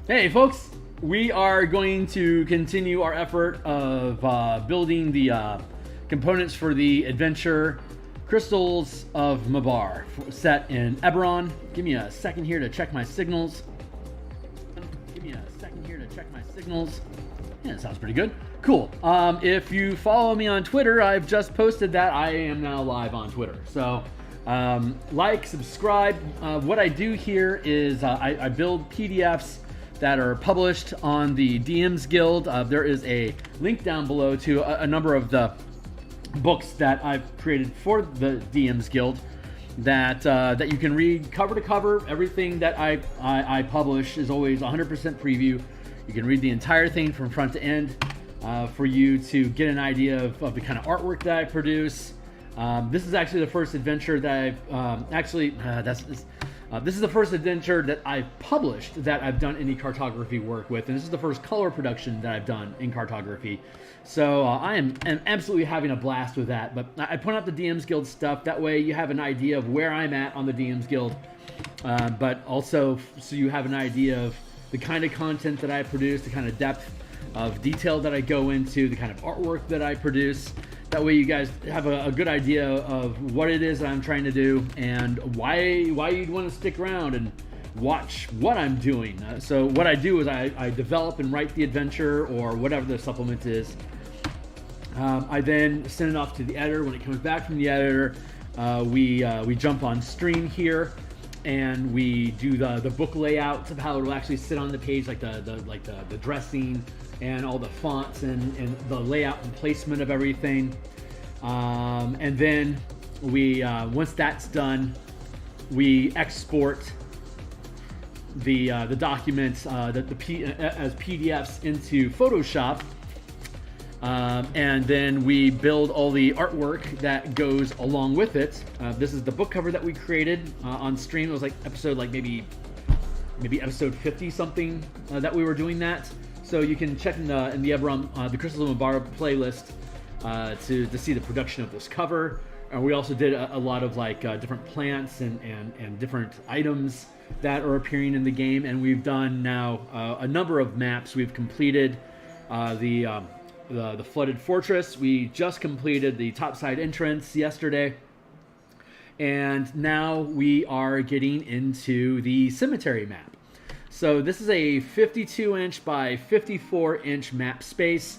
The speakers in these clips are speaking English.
Hey folks, we are going to continue our effort of building the components for the adventure Crystals of Mabar set in Eberron. Give me a second here to check my signals. Yeah, that sounds pretty good. Cool. If you follow me on Twitter, I've just posted that I am now live on Twitter. So like, subscribe. What I do here is I build PDFs that are published on the DMsGuild. There is a link down below to a number of the books that I've created for the DMsGuild that you can read cover to cover. Everything that I publish is always 100% preview. You can read the entire thing from front to end for you to get an idea of the kind of artwork that I produce. This is actually the first adventure that I've this is the first adventure that I've published that I've done any cartography work with, and this is the first color production that I've done in cartography. So I am absolutely having a blast with that. But I point out the DMsGuild stuff. That way you have an idea of where I'm at on the DMsGuild, but also so you have an idea of the kind of content that I produce, the kind of depth of detail that I go into, the kind of artwork that I produce. That way you guys have a good idea of what it is that I'm trying to do and why you'd want to stick around and watch what I'm doing. So what I do is I develop and write the adventure or whatever the supplement is. I then send it off to the editor. When it comes back from the editor, we jump on stream here and we do the book layout of how it'll actually sit on the page, like the dressing and all the fonts and the layout and placement of everything. And then we once that's done, we export the documents as PDFs into Photoshop. And then we build all the artwork that goes along with it. This is the book cover that we created on stream. It was like episode maybe episode 50 something that we were doing that. So you can check in the Eberron, the Crystals of Mabar playlist to see the production of this cover. And we also did a lot of different plants and different items that are appearing in the game. And we've done now a number of maps. We've completed the flooded fortress. We just completed the topside entrance yesterday. And now we are getting into the cemetery map. So this is a 52-inch by 54-inch map space.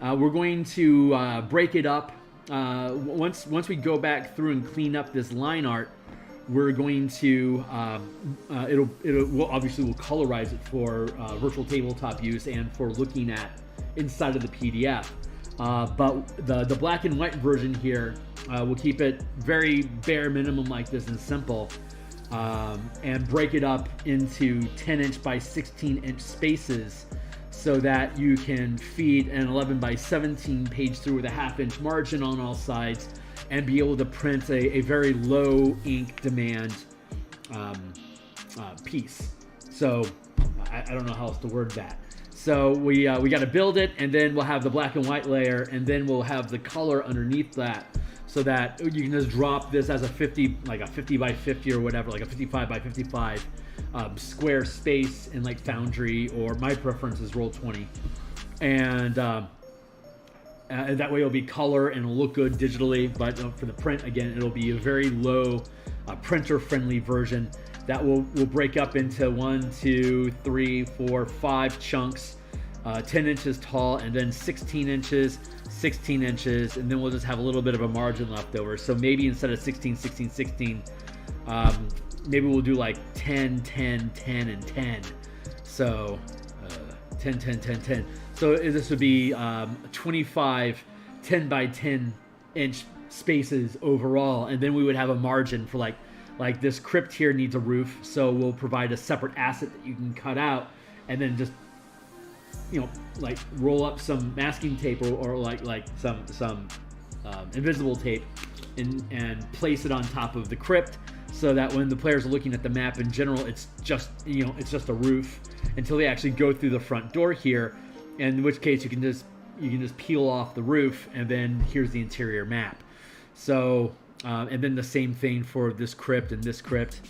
We're going to break it up. Once we go back through and clean up this line art, we're going to we'll colorize it for virtual tabletop use and for looking at inside of the PDF. But the black and white version here, we'll keep it very bare minimum like this and simple. And break it up into 10-inch by 16-inch spaces so that you can feed an 11 by 17 page through with a half-inch margin on all sides and be able to print a very low ink demand piece. So I don't know how else to word that. So we got to build it, and then we'll have the black and white layer, and then we'll have the color underneath that, so that you can just drop this as a 50 by 50 or whatever, like a 55 by 55 square space in Foundry, or my preference is Roll20, and that way it'll be color and it'll look good digitally. But for the print, again, it'll be a very low printer-friendly version that will break up into 1, 2, 3, 4, 5 chunks, 10 inches tall, and then 16 inches. 16 inches, and then we'll just have a little bit of a margin left over. So maybe instead of 16, 16, 16, maybe we'll do 10, 10, 10, and 10. So 10, 10, 10, 10. So this would be 25 10 by 10 inch spaces overall, and then we would have a margin for like this crypt here needs a roof, so we'll provide a separate asset that you can cut out and then just roll up some masking tape or some invisible tape and place it on top of the crypt, so that when the players are looking at the map in general, it's just a roof until they actually go through the front door here, in which case you can just peel off the roof, and then here's the interior map. So and then the same thing for this crypt and this crypt.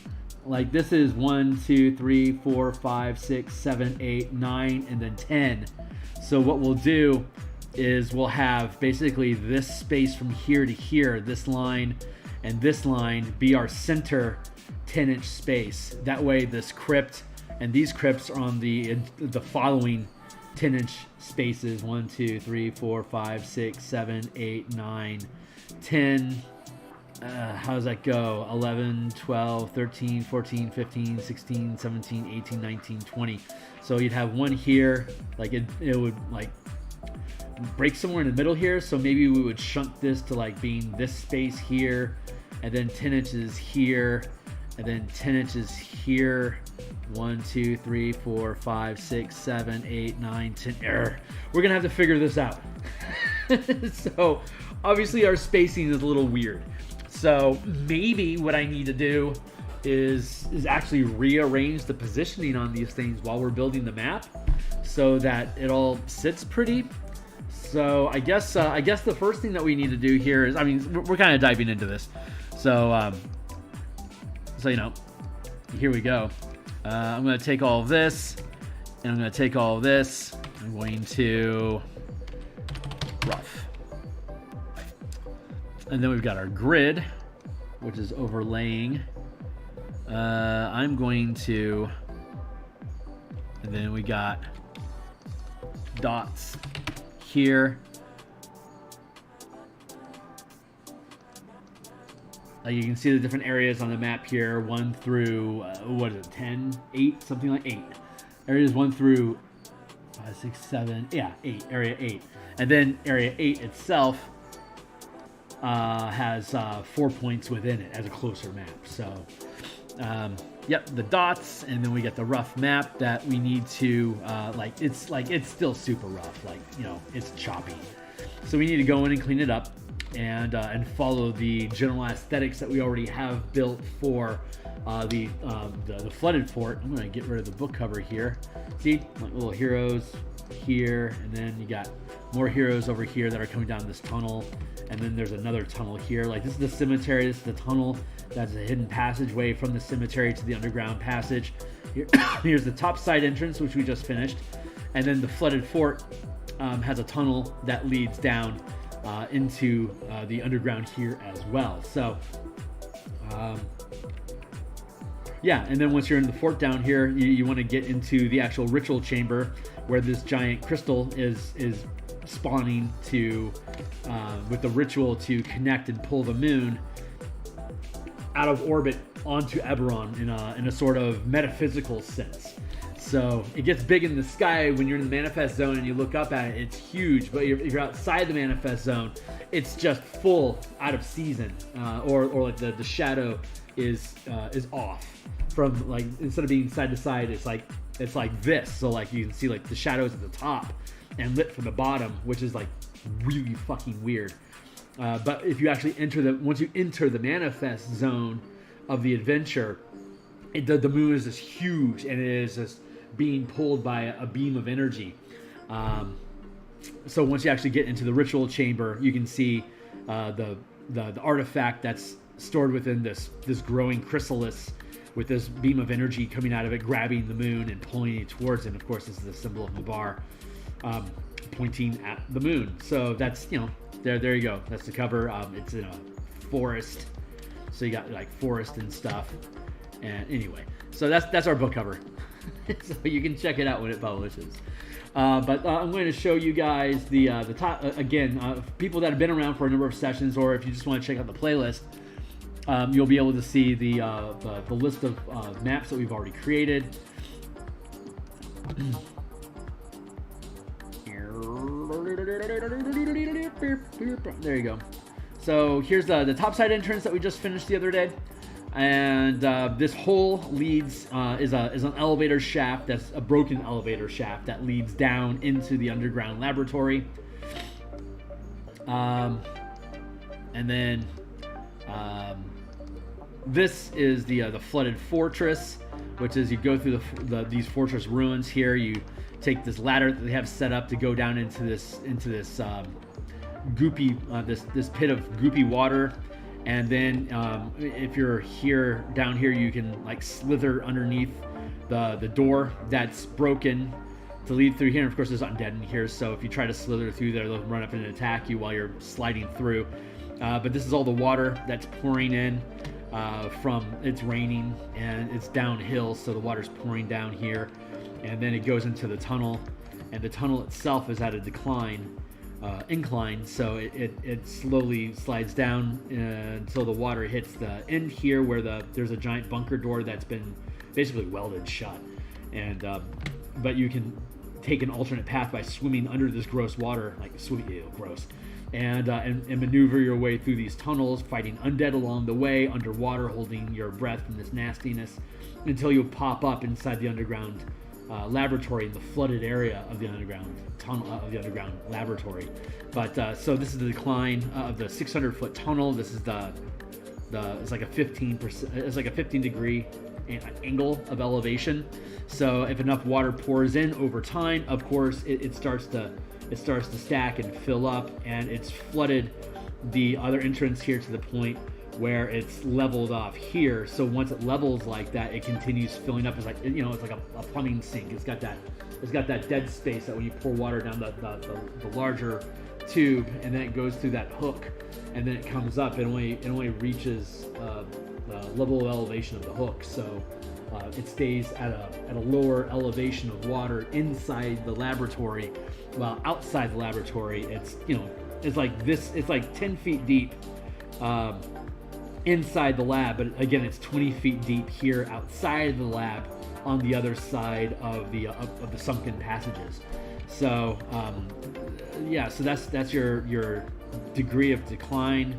like this is 1, 2, 3, 4, 5, 6, 7, 8, 9, and then 10. So what we'll do is we'll have basically this space from here to here, this line and this line be our center 10-inch space. That way this crypt and these crypts are on the following 10-inch spaces: 1, 2, 3, 4, 5, 6, 7, 8, 9, 10. How does that go? 11, 12, 13, 14, 15, 16, 17, 18, 19, 20. So you'd have one here, like it would like break somewhere in the middle here. So maybe we would shunt this to like being this space here, and then 10 inches here, and then 10 inches here. 1, 2, 3, 4, 5, 6, 7, 8, 9, 10. We're gonna have to figure this out. So obviously our spacing is a little weird. So maybe what I need to do is actually rearrange the positioning on these things while we're building the map, so that it all sits pretty. So I guess the first thing that we need to do here is, I mean, we're kind of diving into this. So you know, here we go. I'm going to take all of this, and I'm going to take all of this. I'm going to rough. And then we've got our grid, which is overlaying. I'm going to, and then we got dots here. You can see the different areas on the map here, 1 through, what is it, 10, 8, something like 8. Areas 1 through 5, 6, 7, yeah, 8, area 8. And then area 8 itself has 4 points within it as a closer map. So, yep, the dots, and then we get the rough map that we need to, it's still super rough, like, you know, it's choppy. So we need to go in and clean it up, and follow the general aesthetics that we already have built for the flooded fort. I'm gonna get rid of the book cover here. See, like little heroes here, and then you got more heroes over here that are coming down this tunnel, and then there's another tunnel here. Like, this is the cemetery, this is the tunnel that's a hidden passageway from the cemetery to the underground passage. Here's the top side entrance, which we just finished, and then the flooded fort has a tunnel that leads down into the underground here as well. So yeah, and then once you're in the fort down here, you want to get into the actual ritual chamber, where this giant crystal is spawning to with the ritual to connect and pull the moon out of orbit onto Eberron in a sort of metaphysical sense. So it gets big in the sky when you're in the manifest zone and you look up at it, it's huge. But if you're outside the manifest zone, it's just full out of season, or like the shadow is off from, like, instead of being side to side, it's like this. So like you can see like the shadows at the top and lit from the bottom, which is like really fucking weird. But if you actually once you enter the manifest zone of the adventure, the moon is just huge, and it is just being pulled by a beam of energy. So once you actually get into the ritual chamber, you can see the artifact that's stored within this growing chrysalis, with this beam of energy coming out of it, grabbing the moon and pulling it towards it. And of course, this is the symbol of Mabar, pointing at the moon. So that's, you know, there you go. That's the cover. It's in a forest, so you got like forest and stuff. And anyway, so that's our book cover. So you can check it out when it publishes. But I'm going to show you guys the top again. People that have been around for a number of sessions, or if you just want to check out the playlist, you'll be able to see the list of maps that we've already created. There you go. So here's the topside entrance that we just finished the other day. And this hole leads is an elevator shaft. That's a broken elevator shaft that leads down into the underground laboratory. And then this is the flooded fortress, which is, you go through these fortress ruins here. You take this ladder that they have set up to go down into this goopy this pit of goopy water. And then if you're here, down here, you can like slither underneath the door that's broken to lead through here. And of course, there's undead in here, so if you try to slither through there, they'll run up and attack you while you're sliding through. But this is all the water that's pouring in from, it's raining and it's downhill, so the water's pouring down here, and then it goes into the tunnel, and the tunnel itself is at a incline, so it slowly slides down until the water hits the end here, where there's a giant bunker door that's been basically welded shut, and but you can take an alternate path by swimming under this gross water, like gross, and maneuver your way through these tunnels, fighting undead along the way, underwater, holding your breath from this nastiness, until you pop up inside the underground laboratory, in the flooded area of the underground tunnel, of the underground laboratory. But so this is the decline of the 600-foot tunnel. This is it's like a 15 degree angle of elevation. So if enough water pours in over time, of course it starts to stack and fill up, and it's flooded the other entrance here to the point where it's leveled off here. So once it levels like that, it continues filling up. It's like, it's like a plumbing sink. It's got that dead space that when you pour water down the larger tube, and then it goes through that hook, and then it comes up. It only reaches the level of elevation of the hook. So it stays at a lower elevation of water inside the laboratory, while outside the laboratory it's like this. It's like 10 feet deep inside the lab, but again, it's 20 feet deep here outside of the lab on the other side of the sunken passages. So so that's your degree of decline.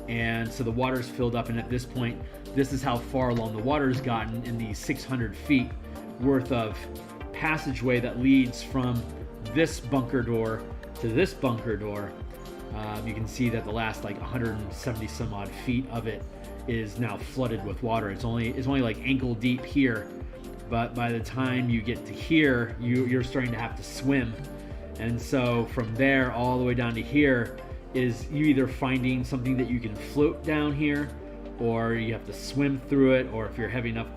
And so the water's filled up, and at this point, this is how far along the water's gotten in the 600 feet worth of passageway that leads from this bunker door to this bunker door. You can see that the last like 170 some odd feet of it is now flooded with water. It's only like ankle deep here, but by the time you get to here, you're starting to have to swim. And so from there all the way down to here is you either finding something that you can float down here, or you have to swim through it, or if you're heavy enough,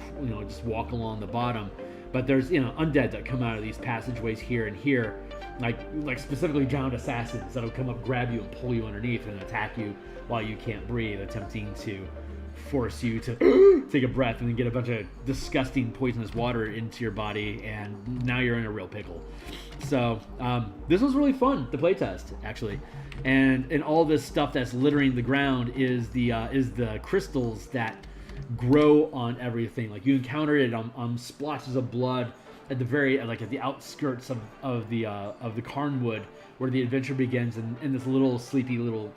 just walk along the bottom. But there's undead that come out of these passageways here and here, like specifically drowned assassins that'll come up, grab you, and pull you underneath and attack you while you can't breathe, attempting to force you to take a breath and then get a bunch of disgusting poisonous water into your body, and now you're in a real pickle. So this was really fun to playtest, actually, and all this stuff that's littering the ground is the crystals that grow on everything. Like you encountered it on splotches of blood at the outskirts of the Carnwood, where the adventure begins, in this little sleepy little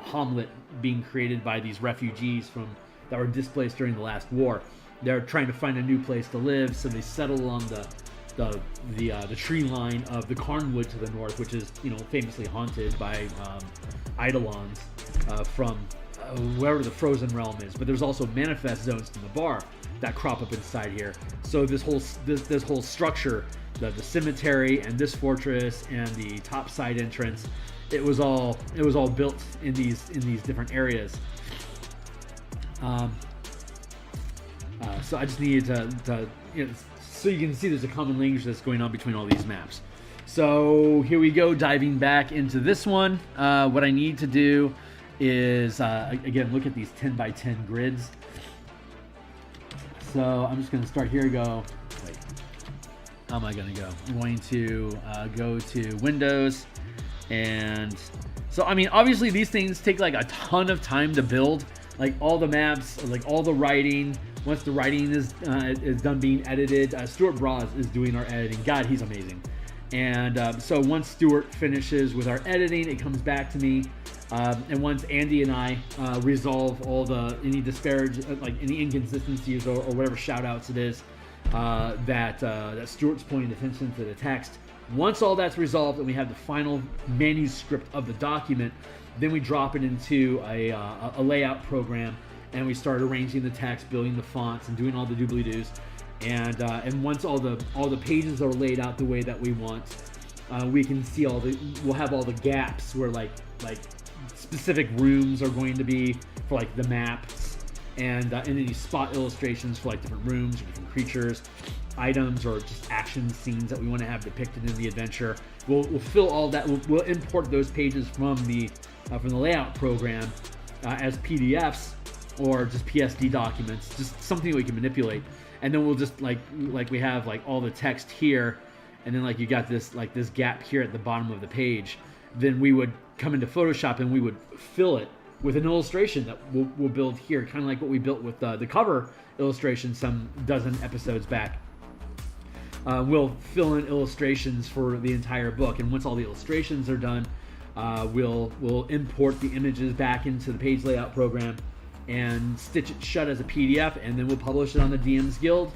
hamlet being created by these refugees that were displaced during the last war. They're trying to find a new place to live, so they settle along the tree line of the Carnwood to the north, which is famously haunted by eidolons from wherever the frozen realm is. But there's also manifest zones to Mabar that crop up inside here. So this whole structure, the cemetery and this fortress and the topside entrance, it was all built in these different areas. So I just needed to so you can see there's a common language that's going on between all these maps. So here we go, diving back into this one. What I need to do is again look at these 10 by 10 grids. So I'm just going to start here. Wait, how am I going to go? I'm going to go to Windows, and so I mean obviously these things take like a ton of time to build. Like all the maps, like all the writing. Once the writing is done being edited, Stuart Braz is doing our editing. God, he's amazing. And so once Stuart finishes with our editing, it comes back to me. And once Andy and I resolve any disparage, like any inconsistencies or whatever shout outs it is that Stuart's pointing attention to the text. Once all that's resolved and we have the final manuscript of the document, then we drop it into a layout program, and we start arranging the text, building the fonts, and doing all the doobly-doos. And once all the pages are laid out the way that we want, we can see we'll have all the gaps where like specific rooms are going to be for like the maps, and then you spot illustrations for like different rooms or different creatures, items, or just action scenes that we want to have depicted in the adventure. We'll fill all that. We'll import those pages from the layout program as PDFs or just PSD documents, just something we can manipulate. And then we'll just like we have like all the text here, and then like you got this gap here at the bottom of the page. Then we would come into Photoshop and we would fill it with an illustration that we'll build here, kind of like what we built with the cover illustration some dozen episodes back. We'll fill in illustrations for the entire book, and once all the illustrations are done, we'll import the images back into the page layout program and stitch it shut as a PDF, and then we'll publish it on the DMsGuild,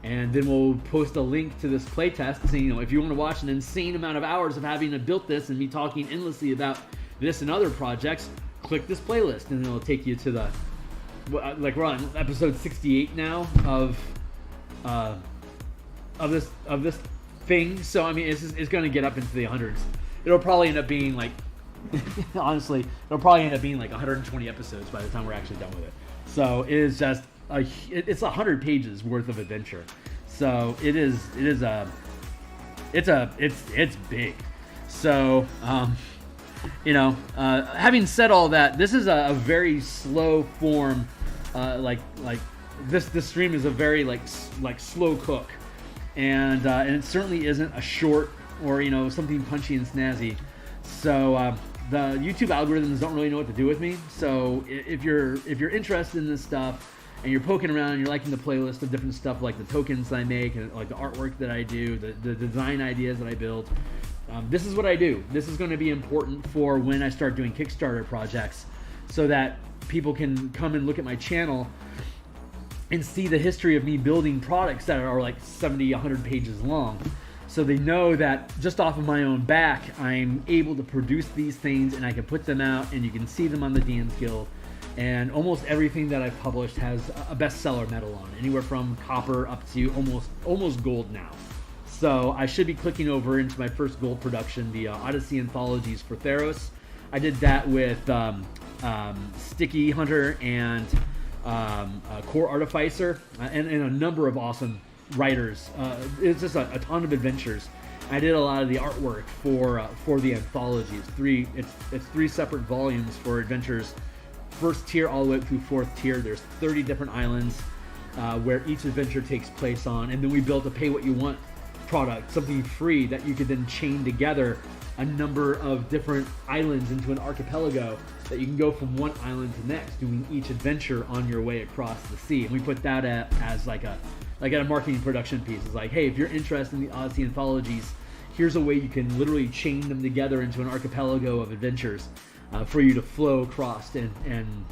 and then we'll post a link to this playtest. So, you know, if you want to watch an insane amount of hours of having built this and me talking endlessly about this and other projects, click this playlist, and it'll take you to the, like, we're on episode 68 now of this thing. So I mean, it's going to get up into the hundreds. It'll probably end up being like, honestly, it'll probably end up being like 120 episodes by the time we're actually done with it. So it is just it's 100 pages worth of adventure. So it's big. So you know, having said all that, this is a very slow form. This stream is a very like slow cook, and it certainly isn't a short or, you know, something punchy and snazzy. So the YouTube algorithms don't really know what to do with me. So if you're interested in this stuff and you're poking around and you're liking the playlist of different stuff, like the tokens that I make and like the artwork that I do, the design ideas that I build, this is what I do. This is going to be important for when I start doing Kickstarter projects, so that people can come and look at my channel and see the history of me building products that are like 70, 100 pages long. So they know that just off of my own back, I'm able to produce these things, and I can put them out, and you can see them on the DMsGuild. And almost everything that I've published has a bestseller medal on, anywhere from copper up to almost gold now. So I should be clicking over into my first gold production, the Odyssey Anthologies for Theros. I did that with Sticky Hunter and Core Artificer, and a number of awesome writers. It's just a ton of adventures. I did a lot of the artwork for the anthology. It's three separate volumes for adventures, first tier all the way up through fourth tier. There's 30 different islands where each adventure takes place on, and then we built a pay what you want product, something free that you could then chain together a number of different islands into an archipelago that you can go from one island to next, doing each adventure on your way across the sea. And we put that as like a marketing production piece. It's like, hey, if you're interested in the Odyssey Anthologies, here's a way you can literally chain them together into an archipelago of adventures for you to flow across, and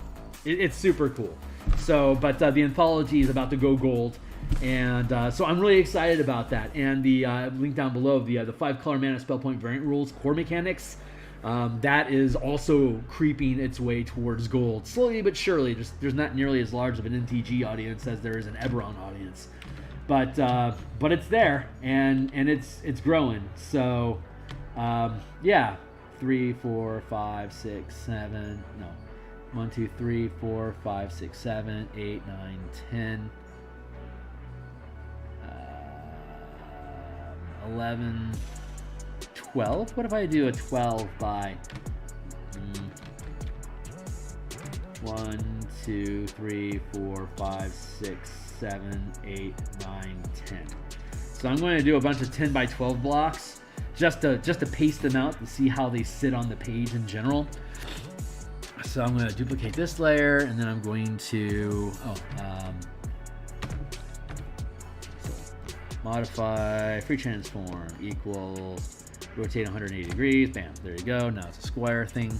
it's super cool. So, but the anthology is about to go gold, and so I'm really excited about that. And the link down below, the 5-color mana spell point variant rules core mechanics, that is also creeping its way towards gold, slowly but surely. Just there's not nearly as large of an NTG audience as there is an Eberron audience, but it's there, and it's growing. So yeah, 3, 4, 5, 6, 7. No, 1, 2, 3, 4, 5, 6, 7, 8, 9, 10. 11, 12. What if I do a 12 by 1, 2, 3, 4, 5, 6, 7, 8, 9, 10. So I'm going to do a bunch of 10 by 12 blocks just to paste them out to see how they sit on the page in general. So I'm going to duplicate this layer, and then I'm going to modify free transform equals rotate 180 degrees. Bam, there you go. Now it's a square thing.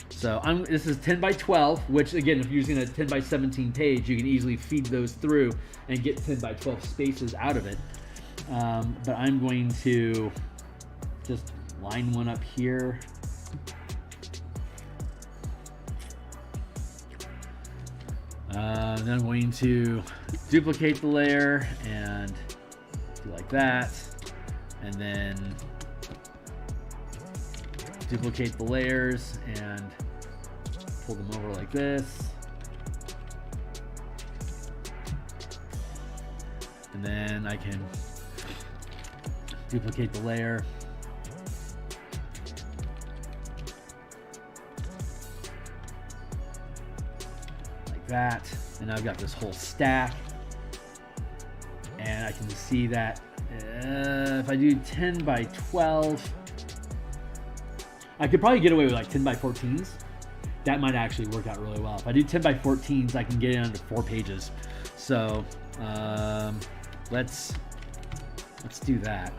So this is 10 by 12, which again, if you're using a 10 by 17 page, you can easily feed those through and get 10 by 12 spaces out of it. But I'm going to just line one up here. Then I'm going to duplicate the layer and do like that, and then duplicate the layers and pull them over like this. And then I can duplicate the layer. Like that. And now I've got this whole stack. And I can see that if I do 10 by 12, I could probably get away with like 10 by 14s. That might actually work out really well. If I do 10 by 14s, I can get it under 4 pages. So let's do that.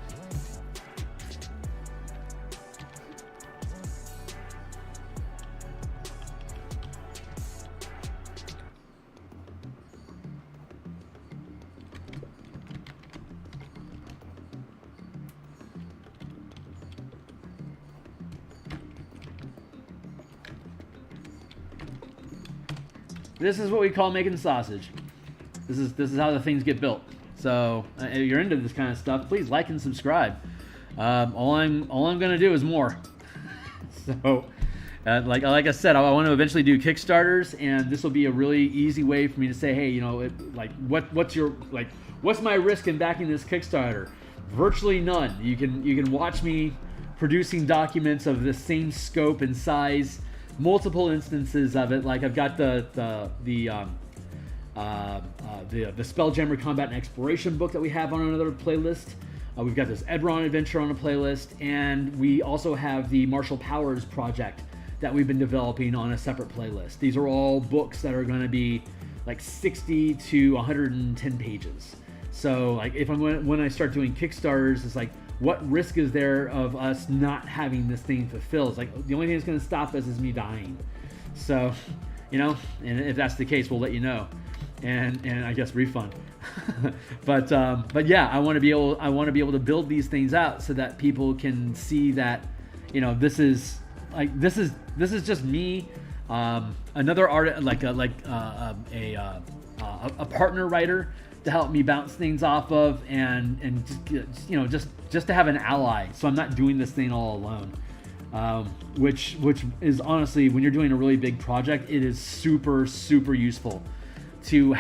This is what we call making sausage. This is how the things get built. So if you're into this kind of stuff, please like and subscribe. All I'm gonna do is more. So like I said, I want to eventually do Kickstarters, and this will be a really easy way for me to say, hey, you know, what's my risk in backing this Kickstarter? Virtually none. You can watch me producing documents of the same scope and size, multiple instances of it. Like I've got the Spelljammer Combat and Exploration book that we have on another playlist. We've got this Eberron adventure on a playlist, and we also have the Martial Powers project that we've been developing on a separate playlist. These are all books that are going to be like 60 to 110 pages. So like when I start doing Kickstarters, it's like, what risk is there of us not having this thing fulfilled? It's like the only thing that's going to stop us is me dying. So, you know, and if that's the case, we'll let you know, and I guess refund. but yeah, I want to be able to build these things out so that people can see that, you know, this is just me, another artist, like a partner writer to help me bounce things off of, and just, you know, just to have an ally, so I'm not doing this thing all alone. Which is honestly, when you're doing a really big project, it is super useful to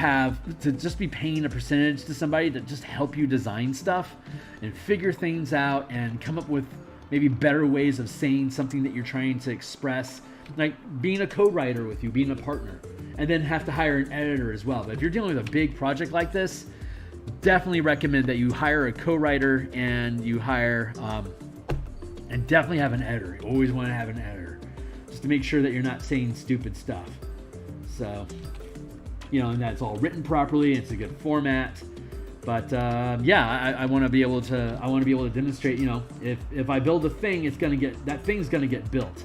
just be paying a percentage to somebody to just help you design stuff and figure things out and come up with maybe better ways of saying something that you're trying to express, like being a co-writer with you, being a partner, and then have to hire an editor as well. But if you're dealing with a big project like this, definitely recommend that you hire a co-writer and you hire and definitely have an editor. You always want to have an editor, just to make sure that you're not saying stupid stuff. So, you know, and that's all written properly. It's a good format. But yeah, I want to be able to demonstrate. You know, if I build a thing, that thing's gonna get built,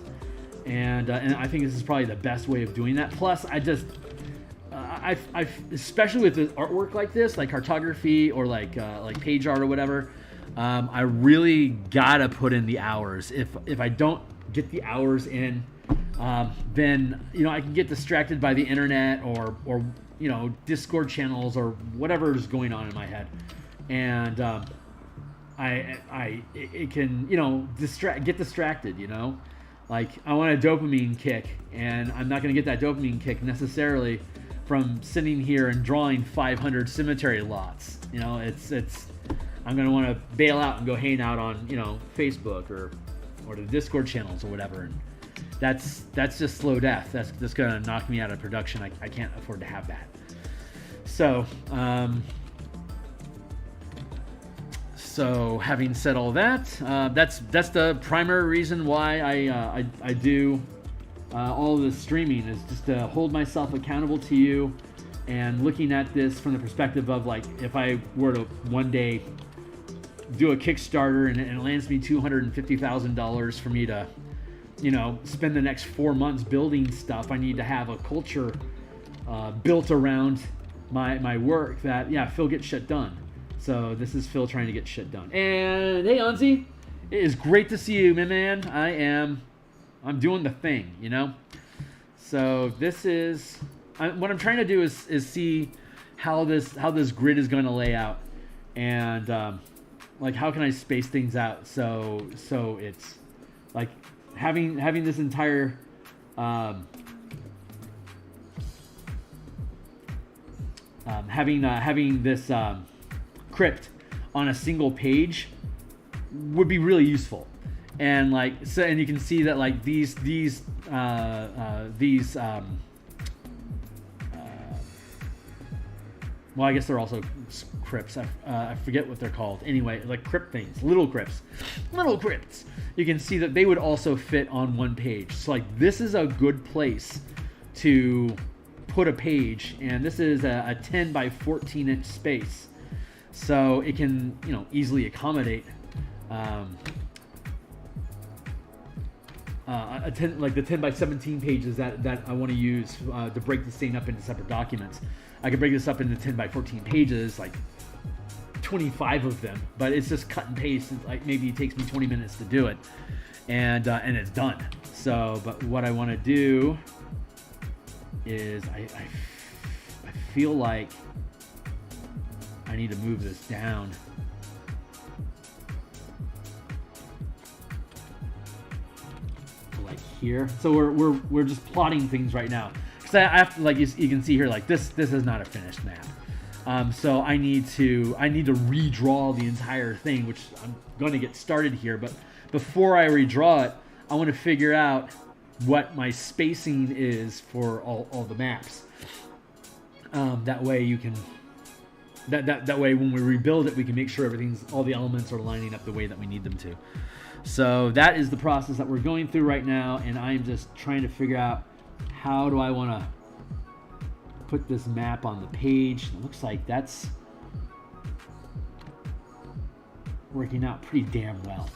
and I think this is probably the best way of doing that. Plus, I especially with the artwork like this, like cartography or like page art or whatever, I really gotta put in the hours. If I don't get the hours in, then, you know, I can get distracted by the internet or you know, Discord channels or whatever is going on in my head, and it can, you know, get distracted. You know, like I want a dopamine kick, and I'm not going to get that dopamine kick necessarily from sitting here and drawing 500 cemetery lots. You know, I'm going to want to bail out and go hang out on, you know, Facebook or the Discord channels or whatever. And that's just slow death. That's just going to knock me out of production. I can't afford to have that. So having said all that, that's the primary reason why I do all of this streaming, is just to hold myself accountable to you, and looking at this from the perspective of, like, if I were to one day do a Kickstarter and it lands me $250,000 for me to, you know, spend the next 4 months building stuff, I need to have a culture built around my work that, yeah, Phil gets shit done. So this is Phil trying to get shit done. And hey, Anzi, it is great to see you, my man. I'm doing the thing, you know. So this is what I'm trying to do is see how this grid is going to lay out, and like how can I space things out so it's like having this entire having this crypt on a single page would be really useful. And like, so, and you can see that like these well, I guess they're also crypts. I forget what they're called. Anyway, like crypt things, little crypts. You can see that they would also fit on one page. So like, this is a good place to put a page, and this is a 10 by 14 inch space, so it can, you know, easily accommodate the 10 by 17 pages that I want to use to break this thing up into separate documents. I could break this up into 10 by 14 pages, like 25 of them, but it's just cut and paste. Like maybe it takes me 20 minutes to do it, and it's done. So, but what I want to do is I feel like I need to move this down. Like here. So we're just plotting things right now. Because I have to, like you can see here, like this is not a finished map. So I need to redraw the entire thing, which I'm going to get started here. But before I redraw it, I want to figure out what my spacing is for all the maps. That way you can that way when we rebuild it, we can make sure all the elements are lining up the way that we need them to. So that is the process that we're going through right now, and I'm just trying to figure out how do I want to put this map on the page. It looks like that's working out pretty damn well.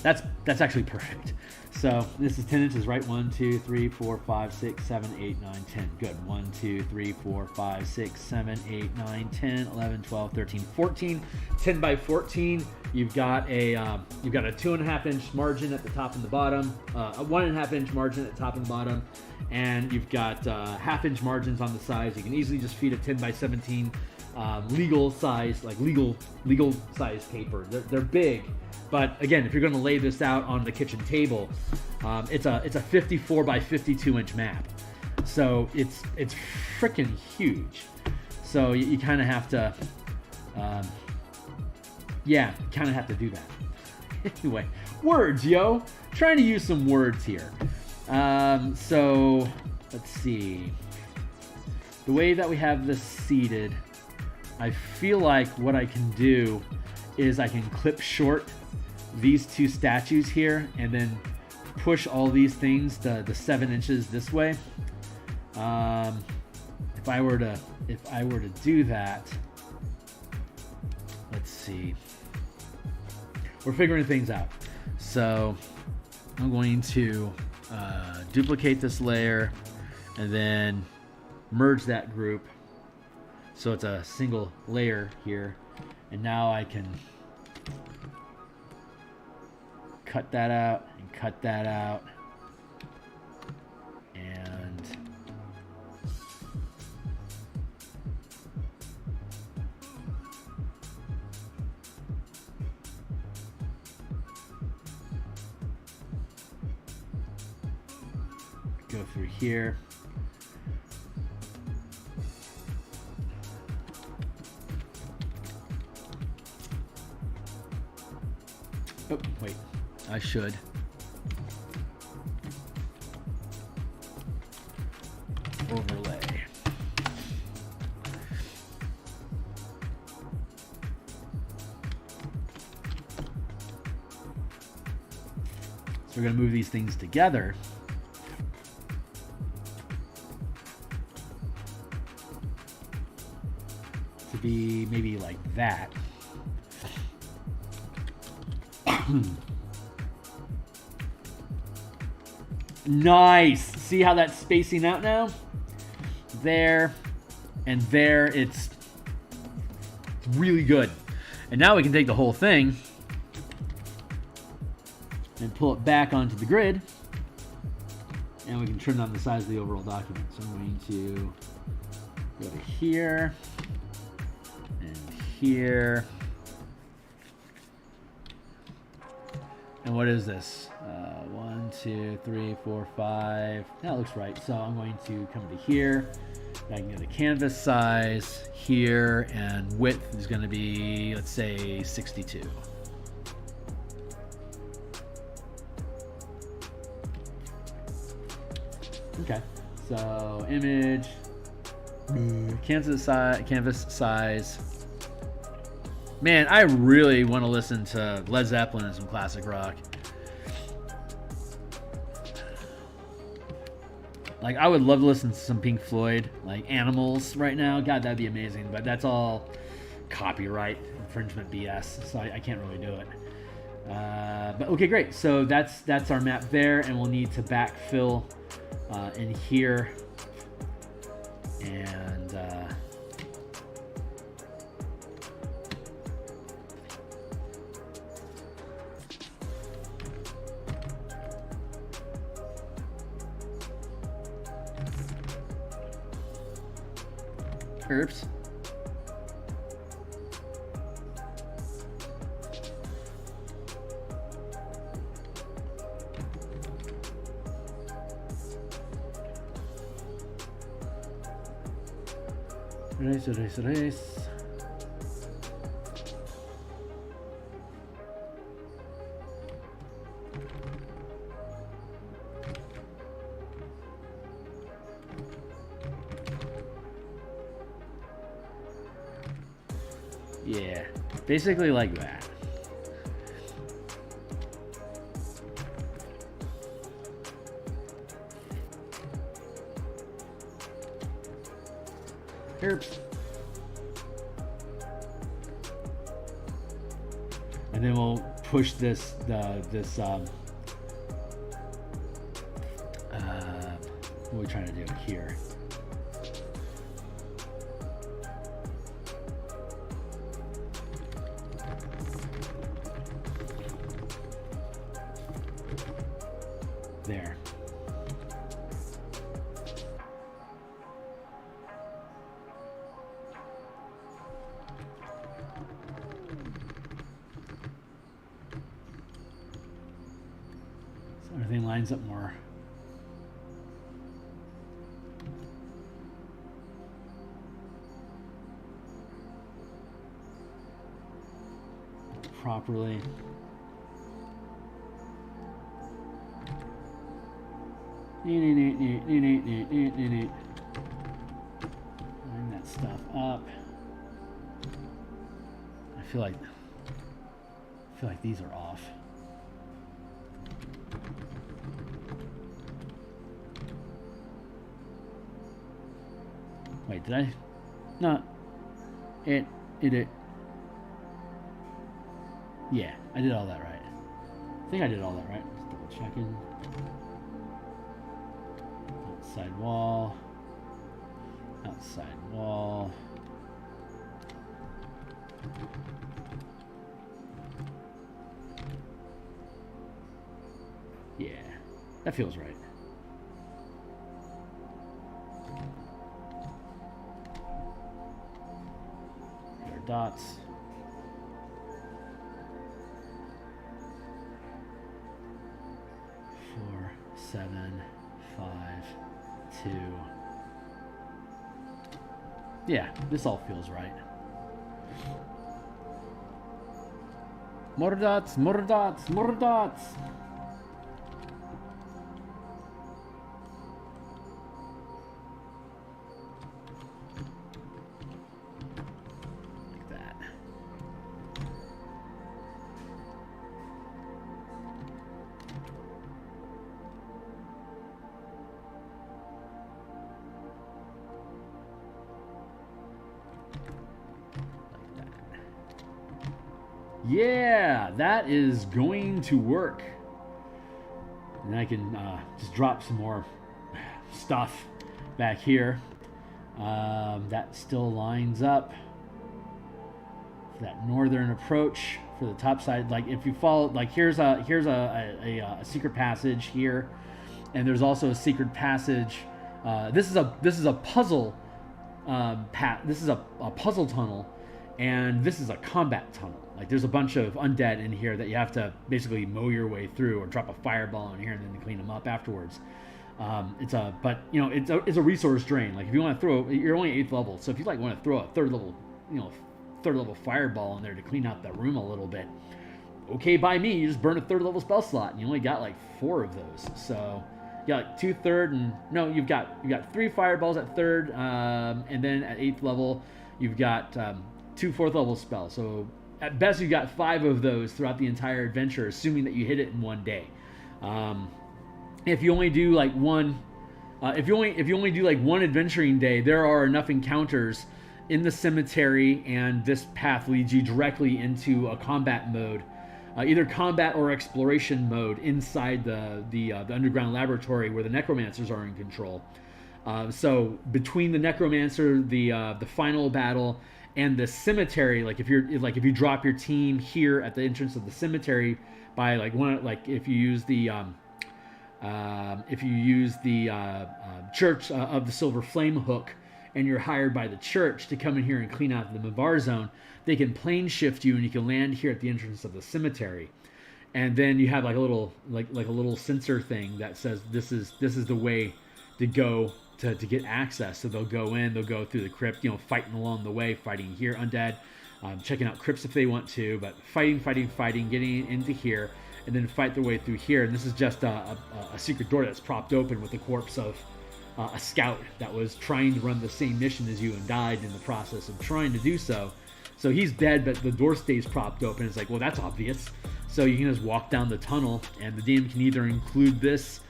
That's actually perfect. So this is 10 inches, right? 1, 2, 3, 4, 5, 6, 7, 8, 9, 10. Good. 1, 2, 3, 4, 5, 6, 7, 8, 9, 10, 11, 12, 13, 14. 10 by 14. You've got a 2.5 inch margin at the top and the bottom, a 1.5 inch margin at the top and the bottom, and you've got half inch margins on the sides. You can easily just feed a 10 by 17 legal size, like legal size paper. They're big. But again, if you're going to lay this out on the kitchen table, it's a 54 by 52 inch map, so it's freaking huge. So you kind of have to, do that. Anyway, words, yo. Trying to use some words here. So let's see. The way that we have this seated, I feel like what I can do is I can clip short these two statues here and then push all these things the 7 inches this way. If I were to do that, let's see. We're figuring things out. So I'm going to duplicate this layer and then merge that group so it's a single layer here, and now I can cut that out and cut that out, and go through here. Oh, wait. I should. Overlay. So we're going to move these things together. To be maybe like that. Nice. See how that's spacing out now? There and there. It's really good. And now we can take the whole thing and pull it back onto the grid, and we can trim down the size of the overall document. So I'm going to go to here and here. And what is this? 1, 2, 3, 4, 5. That looks right. So I'm going to come to here. I can get the canvas size here, and width is going to be, let's say, 62. Okay, so image, canvas size. Man, I really want to listen to Led Zeppelin and some classic rock. Like, I would love to listen to some Pink Floyd, like Animals right now. God, that'd be amazing. But that's all copyright infringement BS, so I can't really do it. But okay, great. So that's our map there, and we'll need to backfill in here. And oops. Erase. Yeah, basically like that. Oops. And then we'll push this what are we trying to do here? There. So everything lines up more. Properly. Line that stuff up. I feel like these are off. Wait, did I? No. It. Yeah, I did all that right. I think I did all that right. Just double checking. Outside wall. Outside wall. Yeah, that feels right. There are dots. Four, 7, 5, 2. Yeah, this all feels right. More dots, more dots, more dots. Like that. Yeah, that is going to work. And I can just drop some more stuff back here. That still lines up for that northern approach for the top side. Like if you follow, like here's a secret passage here, and there's also a secret passage. This is a puzzle This is a puzzle tunnel, and this is a combat tunnel. Like there's a bunch of undead in here that you have to basically mow your way through, or drop a fireball in here and then clean them up afterwards. It's a resource drain. Like if you want to throw, you're only 8th level, so if you like want to throw a third level fireball in there to clean out that room a little bit, okay by me. You just burn a 3rd level spell slot, and you only got like 4 of those. So you got like 2 third, and no, you've got 3 fireballs at 3rd, and then at 8th level you've got 2 4th level spells. So at best you got 5 of those throughout the entire adventure, assuming that you hit it in one day. If you only do like one, if you only do like one adventuring day, there are enough encounters in the cemetery, and this path leads you directly into a combat mode, either combat or exploration mode inside the underground laboratory where the necromancers are in control. So between the necromancer, the final battle, and the cemetery, like if you drop your team here at the entrance of the cemetery by if you use the Church of the Silver Flame hook, and you're hired by the church to come in here and clean out the Mabar zone, they can plane shift you, and you can land here at the entrance of the cemetery. And then you have like a little sensor thing that says this is the way to go to get access. So they'll go through the crypt, fighting along the way, fighting here undead, checking out crypts if they want to, but fighting, getting into here, and then fight their way through here. And this is just a secret door that's propped open with the corpse of a scout that was trying to run the same mission as you and died in the process of trying to do so. So he's dead, but the door stays propped open. It's like, well, that's obvious. So you can just walk down the tunnel, and the DM can either include this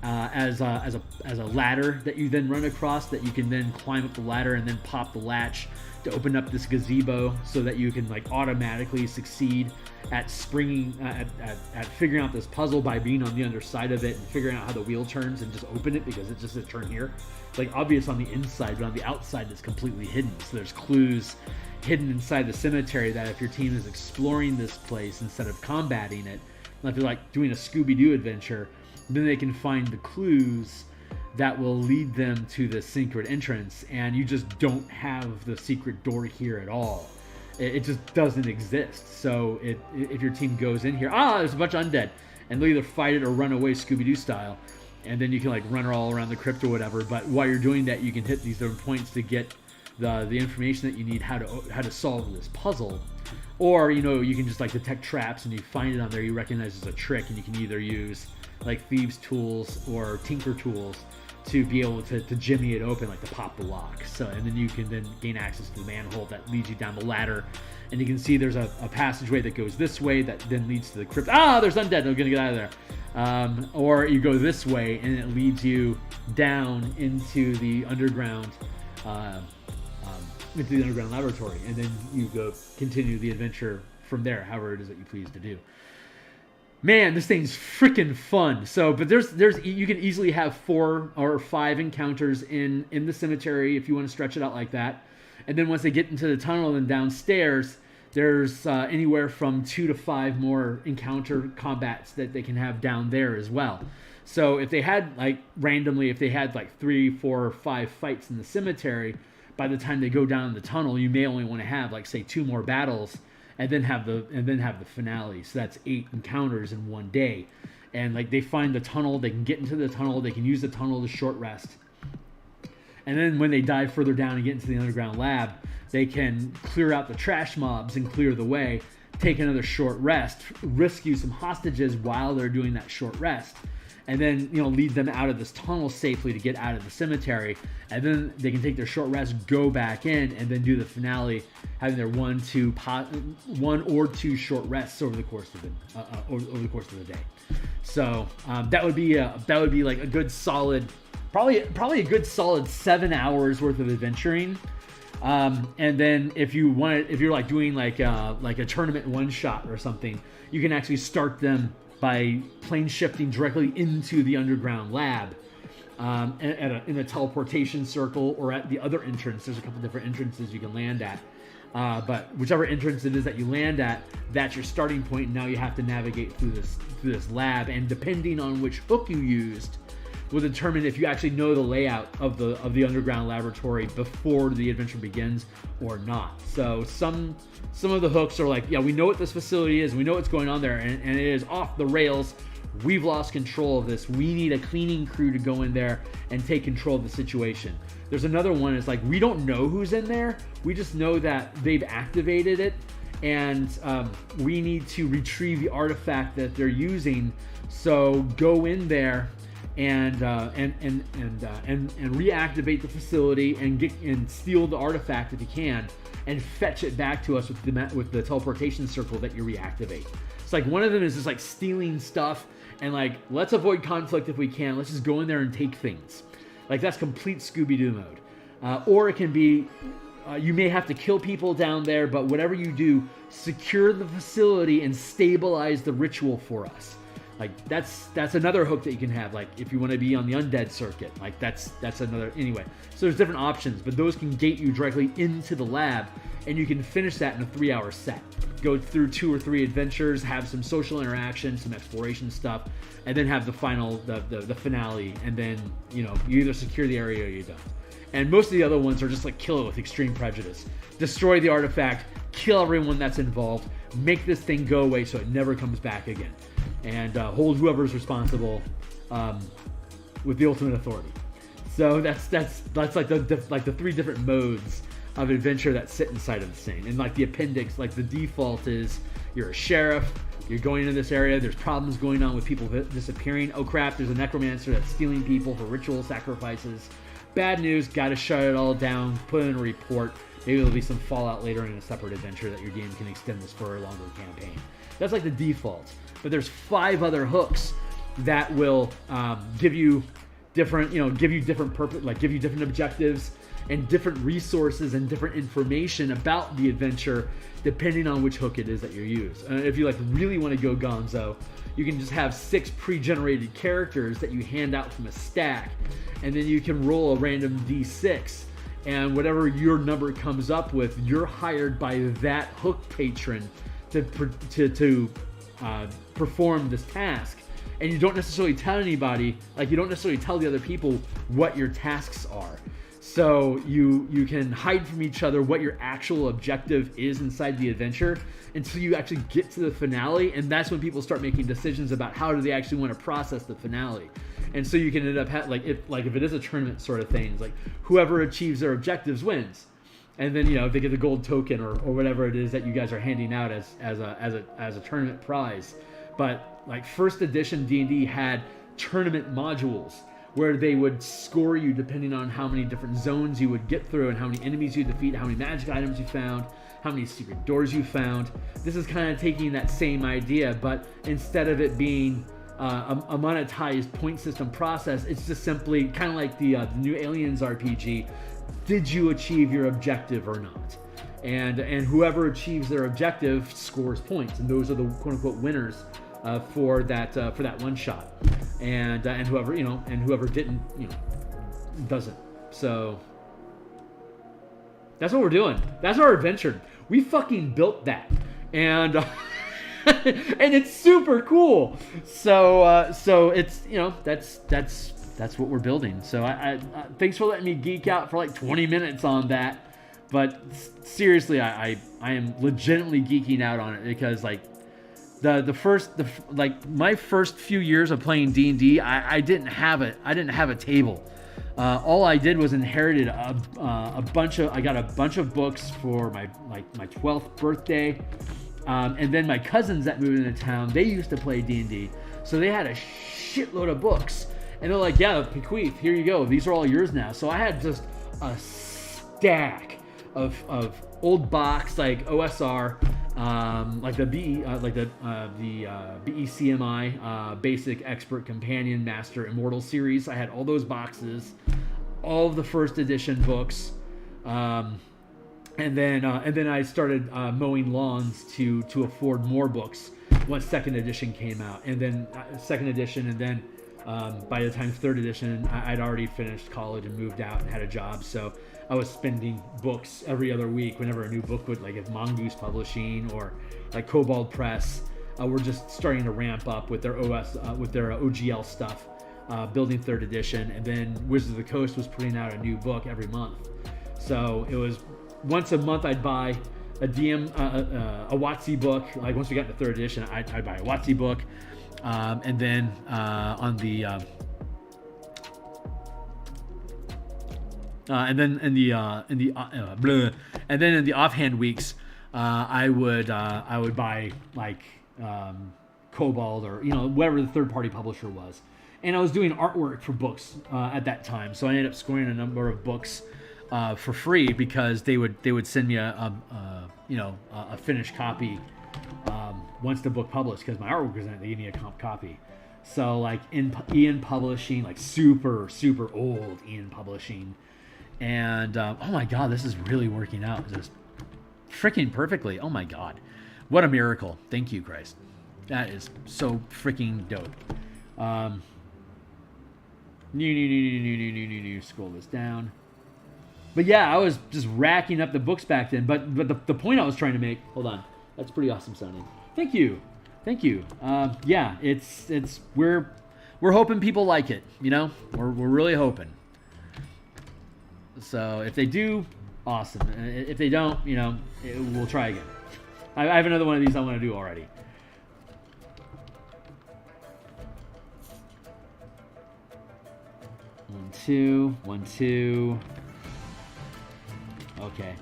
as a ladder that you then run across, that you can then climb up the ladder and then pop the latch to open up this gazebo, so that you can like automatically succeed at springing at figuring out this puzzle by being on the underside of it and figuring out how the wheel turns, and just open it because it's just a turn here. It's like obvious on the inside, but on the outside it's completely hidden. So there's clues hidden inside the cemetery that if your team is exploring this place instead of combating it, if you're like doing a Scooby-Doo adventure, then they can find the clues that will lead them to the secret entrance, and you just don't have the secret door here at all. It just doesn't exist. So if your team goes in here, there's a bunch of undead, and they'll either fight it or run away Scooby-Doo style, and then you can like run all around the crypt or whatever. But while you're doing that, you can hit these different points to get the information that you need how to solve this puzzle. Or you can just like detect traps, and you find it on there, you recognize it's a trick, and you can either use like thieves tools or tinker tools to be able to jimmy it open, like to pop the lock. So, and then you can then gain access to the manhole that leads you down the ladder, and you can see there's a passageway that goes this way that then leads to the crypt. There's undead, they're gonna get out of there. Or you go this way and it leads you down into the underground laboratory, and then you go continue the adventure from there, however it is that you please to do. Man, this thing's freaking fun. So, but there's you can easily have 4 or 5 encounters in the cemetery if you want to stretch it out like that. And then once they get into the tunnel and downstairs, there's anywhere from 2 to 5 more encounter combats that they can have down there as well. So if they had like 3, 4, or 5 fights in the cemetery, by the time they go down the tunnel, you may only want to have like say 2 more battles, and then have the finale. So that's 8 encounters in one day. And like they find the tunnel, they can get into the tunnel, they can use the tunnel to short rest. And then when they dive further down and get into the underground lab, they can clear out the trash mobs and clear the way, take another short rest, rescue some hostages while they're doing that short rest, and then lead them out of this tunnel safely to get out of the cemetery. And then they can take their short rest, go back in, and then do the finale, having their 1 or 2 short rests over the course of the day. So that would be like a good solid, probably a good solid 7 hours worth of adventuring. And then if you're like doing like a tournament one shot or something, you can actually start them by plane shifting directly into the underground lab, in a teleportation circle, or at the other entrance. There's a couple different entrances you can land at, but whichever entrance it is that you land at, that's your starting point. Now you have to navigate through this lab, and depending on which hook you used will determine if you actually know the layout of the underground laboratory before the adventure begins or not. So some of the hooks are like, yeah, we know what this facility is, we know what's going on there, and it is off the rails. We've lost control of this. We need a cleaning crew to go in there and take control of the situation. There's another one, it's like, we don't know who's in there. We just know that they've activated it, and we need to retrieve the artifact that they're using. So go in there and reactivate the facility and steal the artifact if you can, and fetch it back to us with the teleportation circle that you reactivate. It's like one of them is just like stealing stuff and like, let's avoid conflict if we can. Let's just go in there and take things. Like, that's complete Scooby-Doo mode. Or it can be, you may have to kill people down there, but whatever you do, secure the facility and stabilize the ritual for us. Like, that's another hook that you can have. Like, if you want to be on the undead circuit, like that's another. Anyway, so there's different options, but those can gate you directly into the lab, and you can finish that in a 3-hour set. Go through 2 or 3 adventures, have some social interaction, some exploration stuff, and then have the final, the finale, and then, you know, you either secure the area or you don't. And most of the other ones are just like, kill it with extreme prejudice. Destroy the artifact, kill everyone that's involved, make this thing go away so it never comes back again. And hold whoever's responsible with the ultimate authority. So that's like the 3 different modes of adventure that sit inside of the same. And like the appendix, like the default is, you're a sheriff, you're going into this area, there's problems going on with people disappearing. Oh crap, there's a necromancer that's stealing people for ritual sacrifices. Bad news, gotta shut it all down, put in a report. Maybe there'll be some fallout later in a separate adventure that your game can extend this for a longer campaign. That's like the default. But there's 5 other hooks that will give you different, give you different purpose, like give you different objectives and different resources and different information about the adventure, depending on which hook it is that you use. If you like really want to go gonzo, you can just have 6 pre-generated characters that you hand out from a stack, and then you can roll a random d6, and whatever your number comes up with, you're hired by that hook patron to perform this task. And you don't necessarily tell anybody, like you don't necessarily tell the other people what your tasks are. So you can hide from each other what your actual objective is inside the adventure until you actually get to the finale, and that's when people start making decisions about how do they actually want to process the finale. And so you can end up if it is a tournament sort of thing, it's like whoever achieves their objectives wins. And then, they get the gold token or whatever it is that you guys are handing out as a tournament prize. But like first edition D&D had tournament modules where they would score you depending on how many different zones you would get through and how many enemies you defeat, how many magic items you found, how many secret doors you found. This is kind of taking that same idea, but instead of it being a monetized point system process, it's just simply kind of like the new Aliens RPG. Did you achieve your objective or not? And whoever achieves their objective scores points, and those are the quote unquote winners for that one shot. And whoever whoever didn't doesn't. So that's what we're doing. That's our adventure. We fucking built that, and and it's super cool. So it's that's what we're building. So I thanks for letting me geek out for like 20 minutes on that. But seriously, I am legitimately geeking out on it because like my first few years of playing D&D, I didn't have a table. All I did was inherited a bunch of books for my 12th birthday. And then my cousins that moved into town, they used to play D&D. So they had a shitload of books. And they're like, yeah, bequeath, here you go. These are all yours now. So I had just a stack of old box, like OSR, like the BECMI, Basic Expert Companion Master Immortal series. I had all those boxes, all of the first edition books. And then I started mowing lawns to afford more books once second edition came out, and then second edition, and then by the time third edition, I'd already finished college and moved out and had a job, so I was spending books every other week whenever a new book would, like if Mongoose Publishing or like Kobold Press were just starting to ramp up with their OGL stuff. building 3rd edition, and then Wizards of the Coast was putting out a new book every month. So it was once a month I'd buy a a WotC book. Like once we got to 3rd edition, I'd buy a WotC book, and then on the and then in the offhand weeks, I would buy like Cobalt or whatever the 3rd-party publisher was, and I was doing artwork for books at that time, so I ended up scoring a number of books for free because they would send me a finished copy once the book published, because my artwork was in it. They gave me a comp copy. So like in Ian Publishing, like super old Ian Publishing, and oh my god, this is really working out just freaking perfectly. Oh my god, what a miracle! Thank you, Christ. That is so freaking dope. Scroll this down. But yeah, I was just racking up the books back then. But the point I was trying to make. Hold on, that's pretty awesome sounding. Thank you. Yeah, it's we're hoping people like it. We're really hoping. So if they do, awesome. If they don't, we'll try again. I have another one of these I want to do already. One, two. Okay,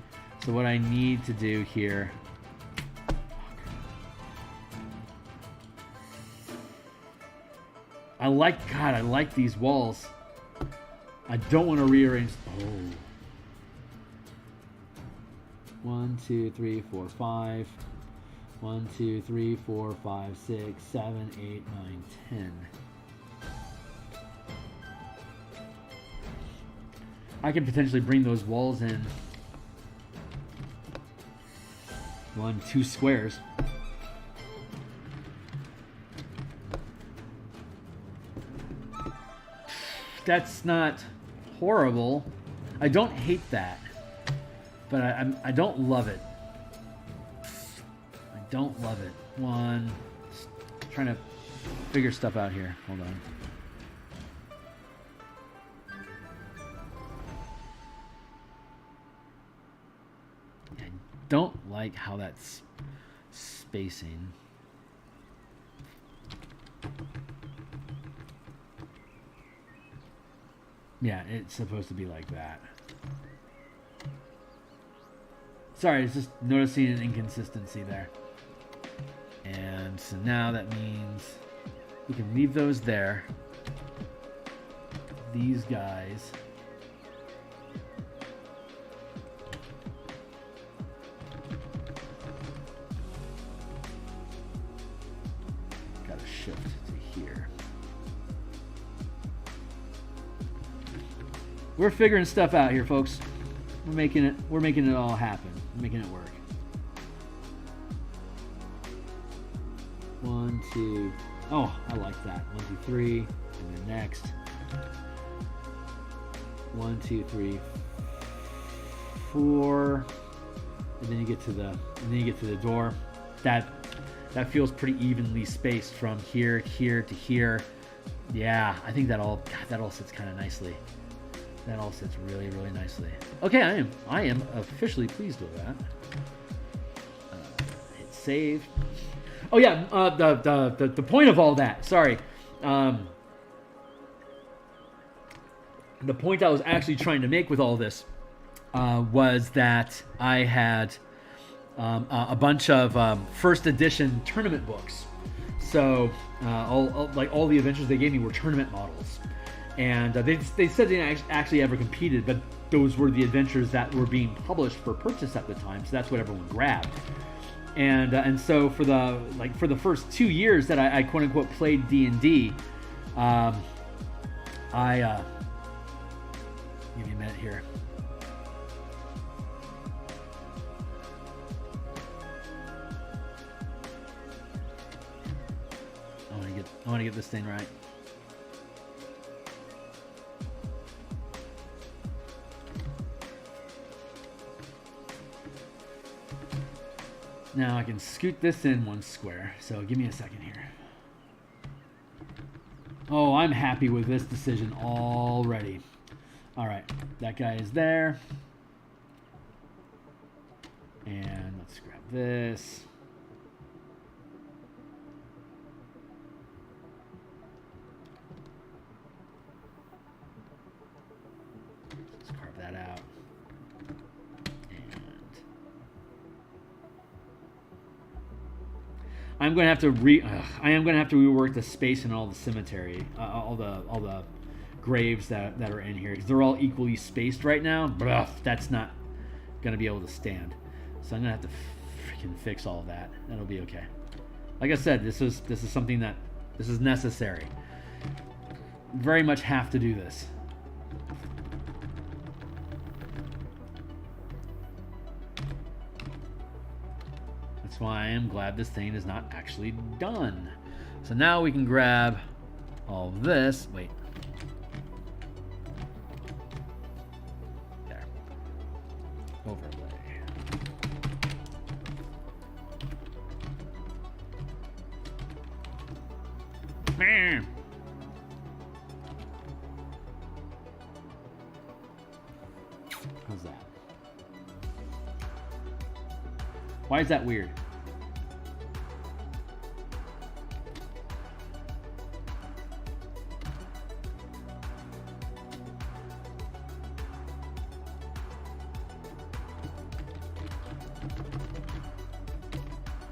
so what I need to do here. I like these walls. I don't want to rearrange. Oh. 1, 2, 3, 4, 5. 1, 2, 3, 4, 5, 6, 7, 8, 9, 10. I can potentially bring those walls in 1, 2 squares. That's not horrible. I don't hate that, but I don't love it. I don't love it. Trying to figure stuff out here. Hold on. Don't like how that's spacing. Yeah, it's supposed to be like that. Sorry, it's just noticing an inconsistency there. And so now that means we can leave those there. These guys. Gotta shift to here. We're figuring stuff out here, folks. We're making it all happen. We're making it work. 1, 2. Oh, I like that. 1, 2, 3, and then next. 1, 2, 3, 4, and then you get to the door. That feels pretty evenly spaced from here to here. Yeah, I think that all sits kind of nicely. That all sits really, really nicely. Okay, I am officially pleased with that. Hit save. Oh yeah, the point of all that. Sorry, the point I was actually trying to make with all this was that I had a bunch of first edition tournament books. So all the adventures they gave me were tournament models. And they said they didn't actually ever competed, but those were the adventures that were being published for purchase at the time. So that's what everyone grabbed. And so for the first 2 years that I quote unquote played D&D, give me a minute here. I want to get this thing right. Now I can scoot this in 1 square, so give me a second here. Oh, I'm happy with this decision already. All right, that guy is there. And let's grab this. Let's carve that out. And I'm going to have to rework the space in all the cemetery, all the graves that are in here, because they're all equally spaced right now. But that's not going to be able to stand. So I'm gonna have to freaking fix all of that. That'll be okay. Like I said, this is something that this is necessary. Very much have to do this. That's why I am glad this thing is not actually done. So now we can grab all of this. Wait. There. Overlay. How's that? Why is that weird?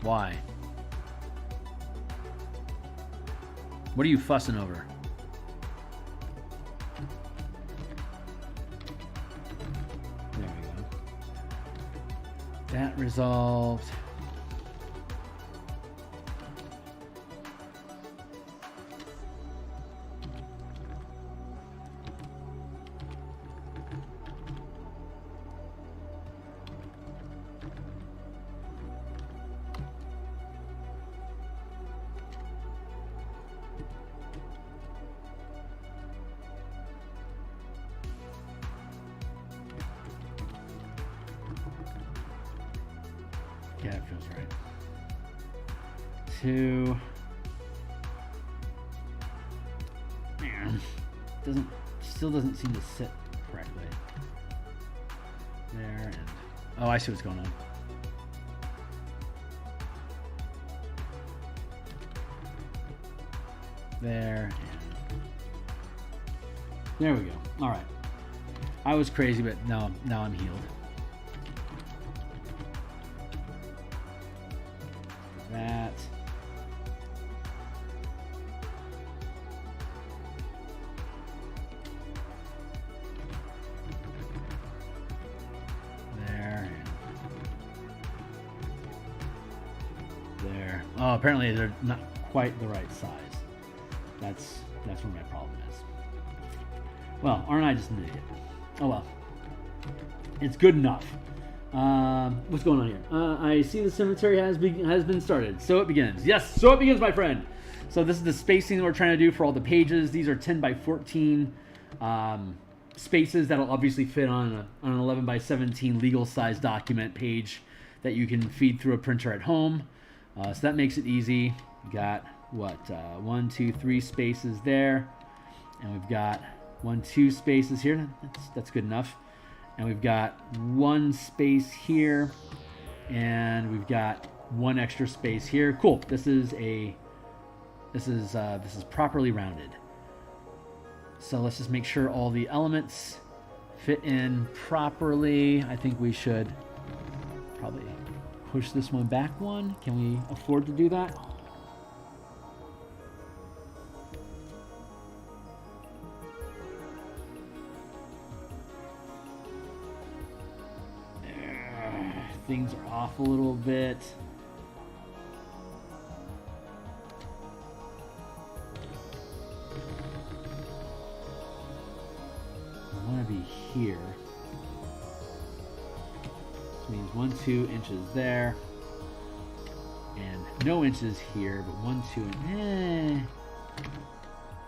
Why? What are you fussing over? There we go. That resolved. Yeah, it feels right. 2. Man, still doesn't seem to sit correctly. There and oh, I see what's going on. There and there we go. All right. I was crazy, but now I'm healed. That. There. There. Oh, apparently they're not quite the right size. That's where my problem is. Well, aren't I just an idiot? Oh well. It's good enough. What's going on here? I see the cemetery has been started. So it begins. Yes, so it begins, my friend. So this is the spacing that we're trying to do for all the pages. These are 10 by 14 spaces that'll obviously fit on an 11 by 17 legal size document page that you can feed through a printer at home. So that makes it easy. We got what 1, 2, 3 spaces there, and we've got 1, 2 spaces here. That's good enough. And we've got 1 space here, and we've got 1 extra space here. Cool. This is properly rounded. So let's just make sure all the elements fit in properly. I think we should probably push this one back 1. Can we afford to do that? Things are off a little bit. I want to be here. This means 1, 2 inches there. And no inches here, but 1, 2, and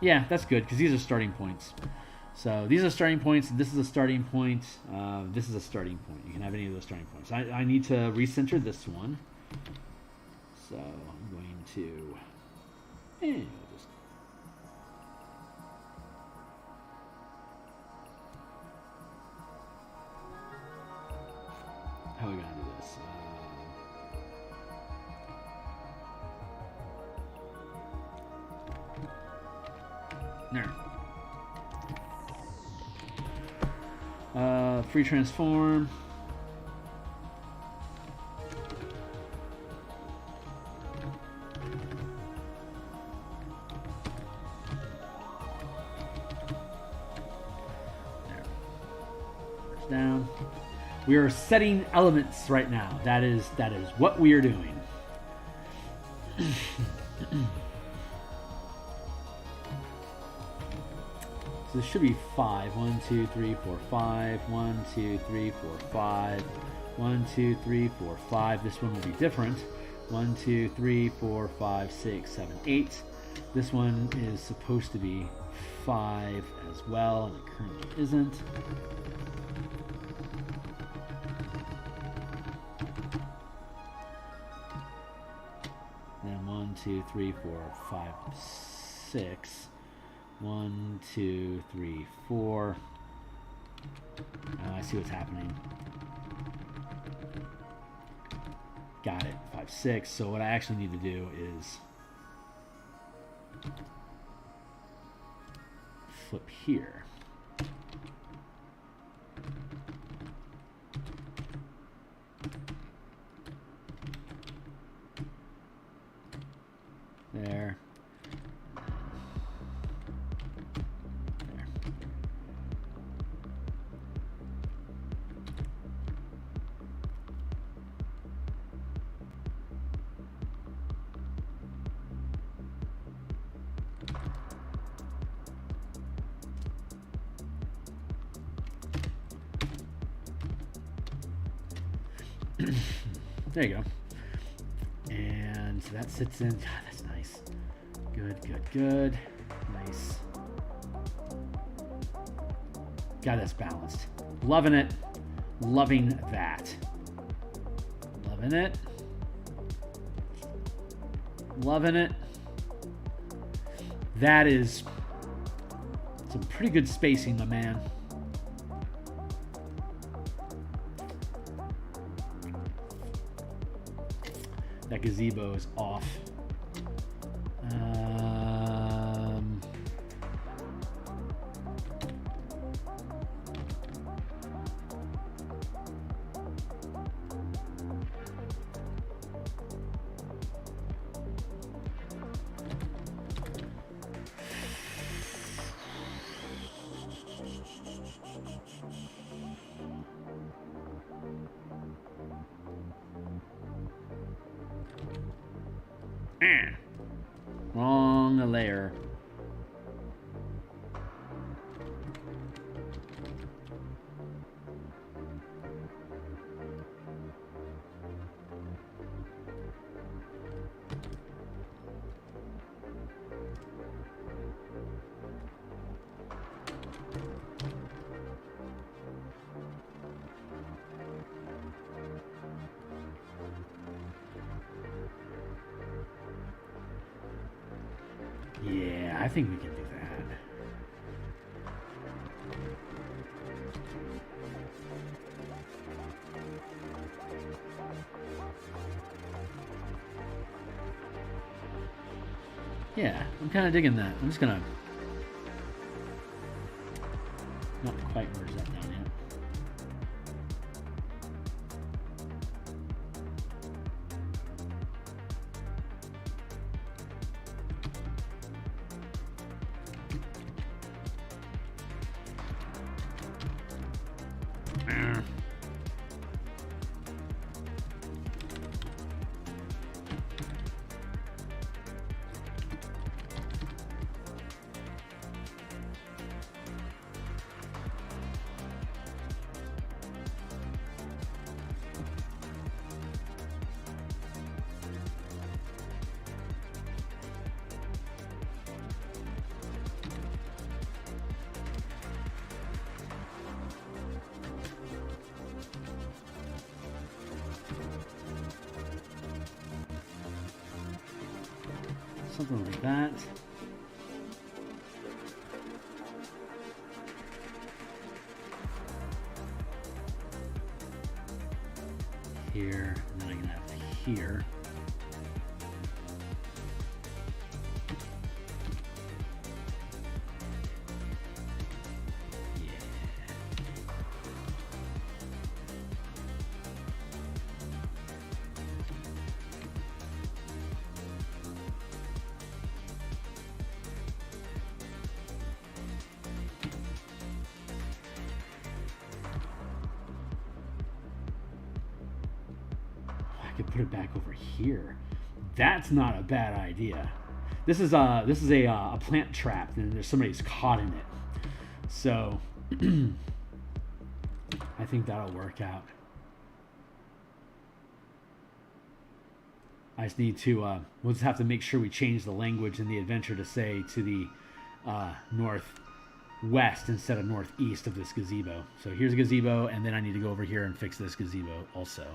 yeah, that's good, because these are starting points. So these are starting points. This is a starting point. This is a starting point. You can have any of those starting points. I need to recenter this one. So I'm going to just There. Free transform. There. Down. We are setting elements right now. That is what we are doing. So this should be 5. 1, 2, 3, 4, 5. 1, 2, 3, 4, 5. 1, 2, 3, 4, 5. This one will be different. 1, 2, 3, 4, 5, 6, 7, 8. This one is supposed to be 5 as well, and it currently isn't. Then 1, 2, 3, 4, 5, 6. 1, 2, 3, 4. I see what's happening. Got it. 5, 6. So what I actually need to do is flip here. There. There you go. And so that sits in. God, that's nice. Good, good, good. Nice. God, that's balanced. Loving it. Loving that. Loving it. Loving it. That is some pretty good spacing, my man. That gazebo is off. Wrong layer. Yeah, I think we can do that. Yeah, I'm kind of digging that. I'm just gonna not quite merge that down yet. Something like that. Here, and then I can have here. could put it back over here. That's not a bad idea. This is a plant trap, and there's somebody's caught in it. So I think that'll work out. I just need to, we'll just have to make sure we change the language in the adventure to say to the northwest instead of northeast of this gazebo. So here's a gazebo, and then I need to go over here and fix this gazebo also.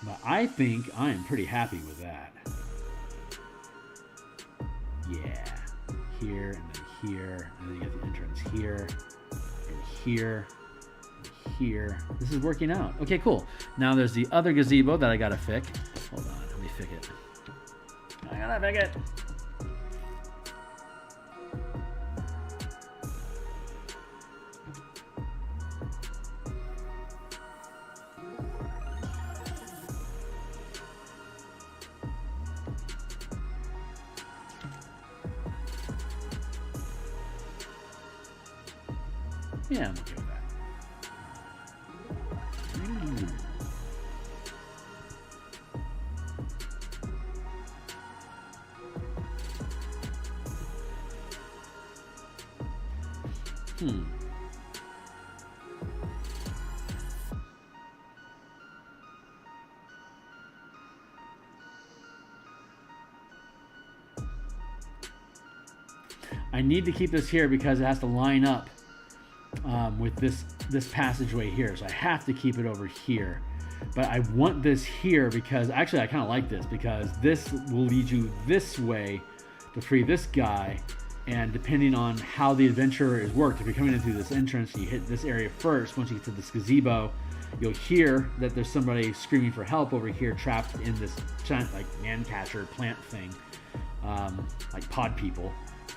But I think I am pretty happy with that. Yeah. Here, and then here, and then you get the entrance here, and here, and here. This is working out. Okay, cool. Now there's the other gazebo that I gotta fix. Hold on, let me fix it. I gotta fix it. Yeah, I'm okay with that. I need to keep this here because it has to line up with this passageway here, so I have to keep it over here. But I want this here because actually I kind of like this because this will lead you this way to free this guy. And depending on how the adventure is worked, if you're coming in through this entrance, you hit this area first. Once you get to this gazebo, you'll hear that there's somebody screaming for help over here, trapped in this giant like man catcher plant thing, like pod people.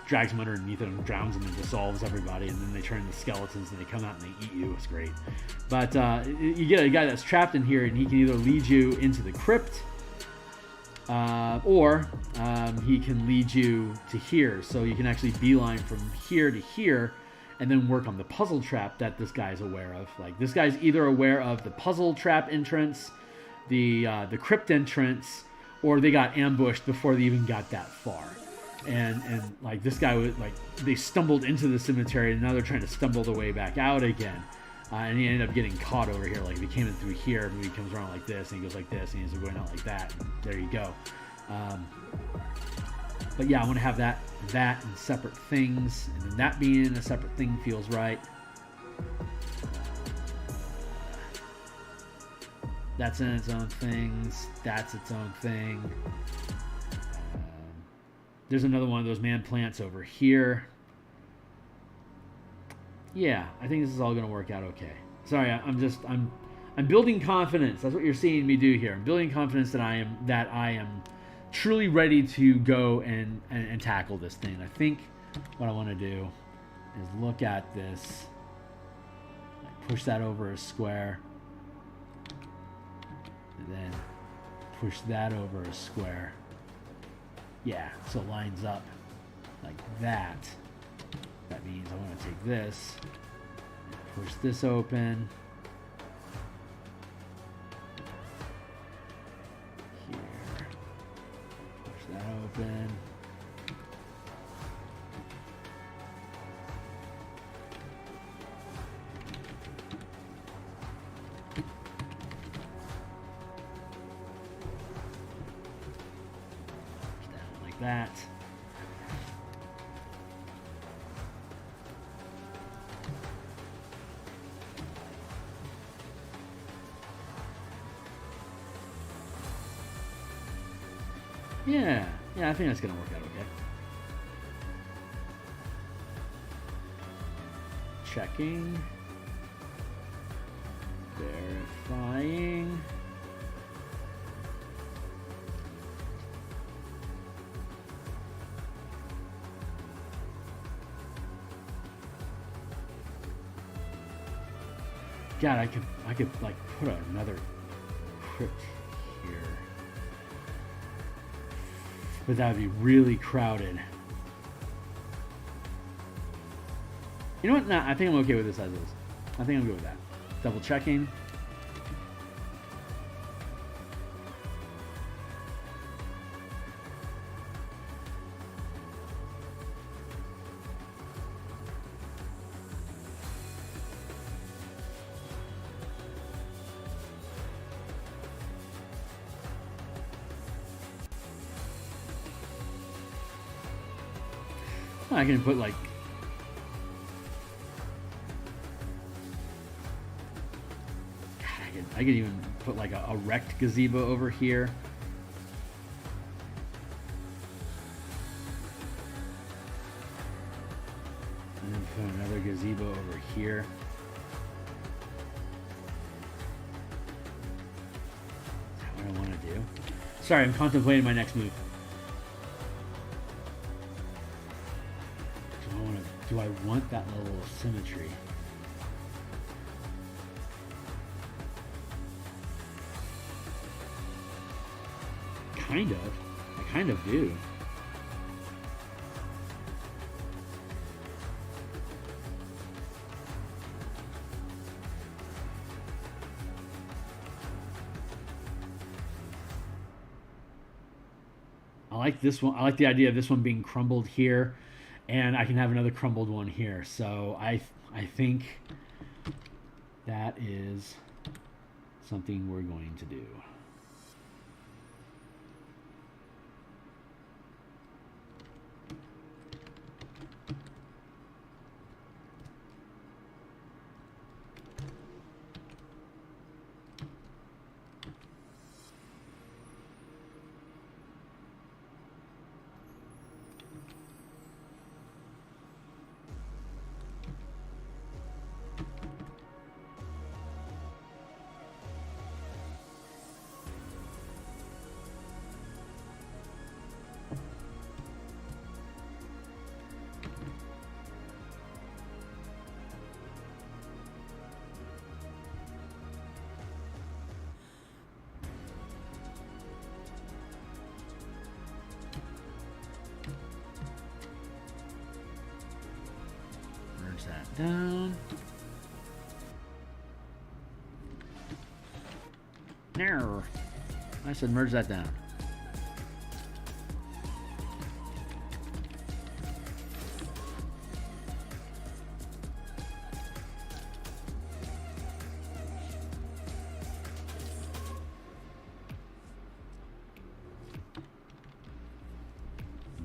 Drags them underneath it and drowns them and dissolves everybody, and then they turn into skeletons and they come out and they eat you. It's great. But you get a guy that's trapped in here, and he can either lead you into the crypt or he can lead you to here. So you can actually beeline from here to here and then work on the puzzle trap that this guy's aware of. Like, this guy's either aware of the puzzle trap entrance, the crypt entrance, or they got ambushed before they even got that far. And like this guy was like, they stumbled into the cemetery and now they're trying to stumble their way back out again. And he ended up getting caught over here. Like, if he came in through here, maybe he comes around like this and he goes like this and he's going out like that. And there you go. But yeah, I want to have that and separate things, and then that being a separate thing feels right. That's in its own things. That's its own thing. There's another one of those man plants over here. Yeah, I think this is all going to work out okay. Sorry, I'm building confidence. That's what you're seeing me do here. I'm building confidence that I am truly ready to go and tackle this thing. I think what I want to do is look at this, push that over a square, and then push that over a square. Yeah, so it lines up like that. That means I want to take this, push this open. Here, push that open. That. Yeah, I think that's gonna work out okay. Checking. Verifying. God, I could like put another crypt here, but that would be really crowded. You know what? Nah, I think I'm okay with this as is. I think I'm good with that. Double checking. I can put like... God, I could even put like a wrecked gazebo over here. And then put another gazebo over here. Is that what I want to do? Sorry, I'm contemplating my next move. Do I want that level of symmetry? Kind of. I kind of do. I like this one. I like the idea of this one being crumbled here, and I can have another crumbled one here. So I think that is something we're going to do. That down. No. I said merge that down.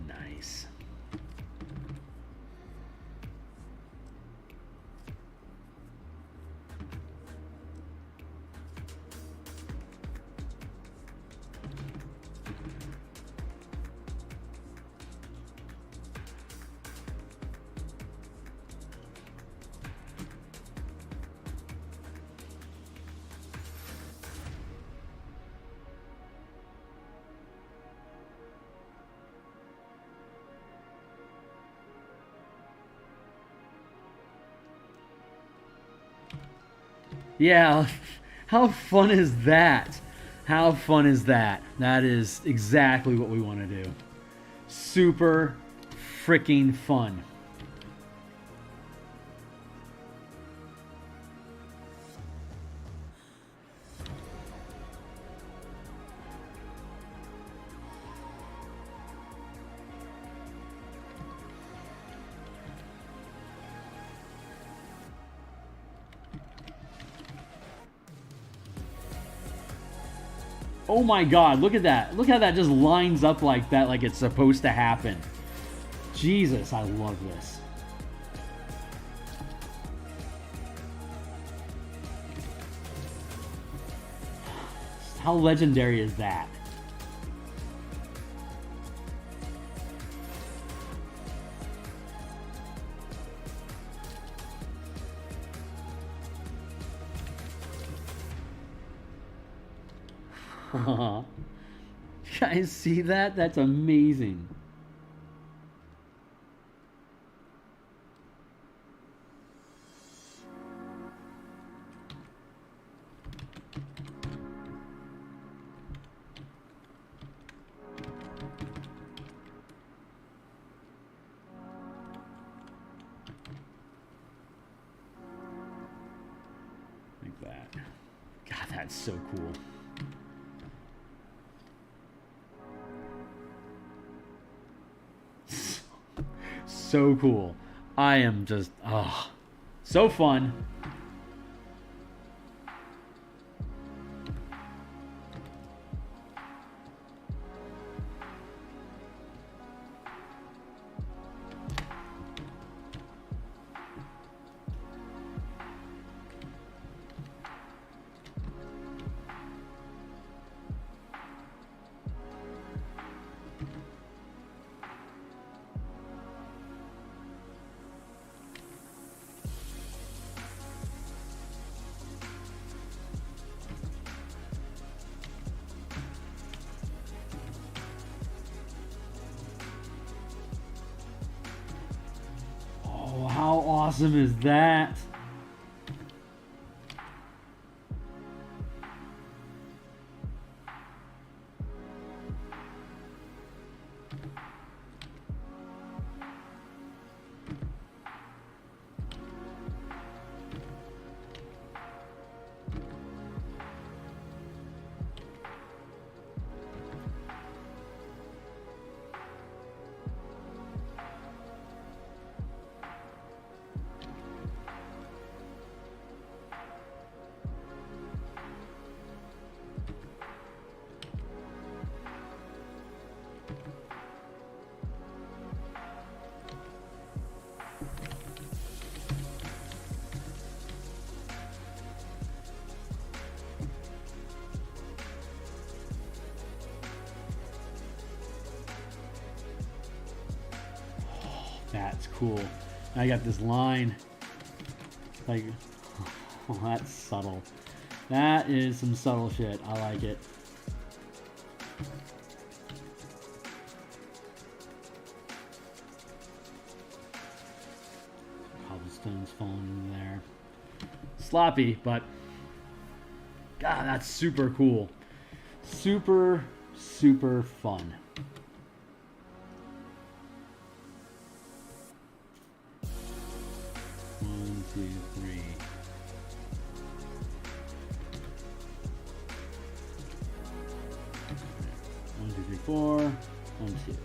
Nice. Yeah, how fun is that? How fun is that? That is exactly what we want to do. Super freaking fun. Oh my god, look at that. Look how that just lines up like that, like it's supposed to happen. Jesus, I love this. How legendary is that? You guys see that? That's amazing. Like that. God, that's so cool. So cool. I am just, oh, so fun. awesome is that? That's cool. I got this line. Like, oh, that's subtle. That is some subtle shit. I like it. Cobblestones falling in there. Sloppy, but God, that's super cool. Super, super fun. One, two, three. One, two, three, four. 1, 2.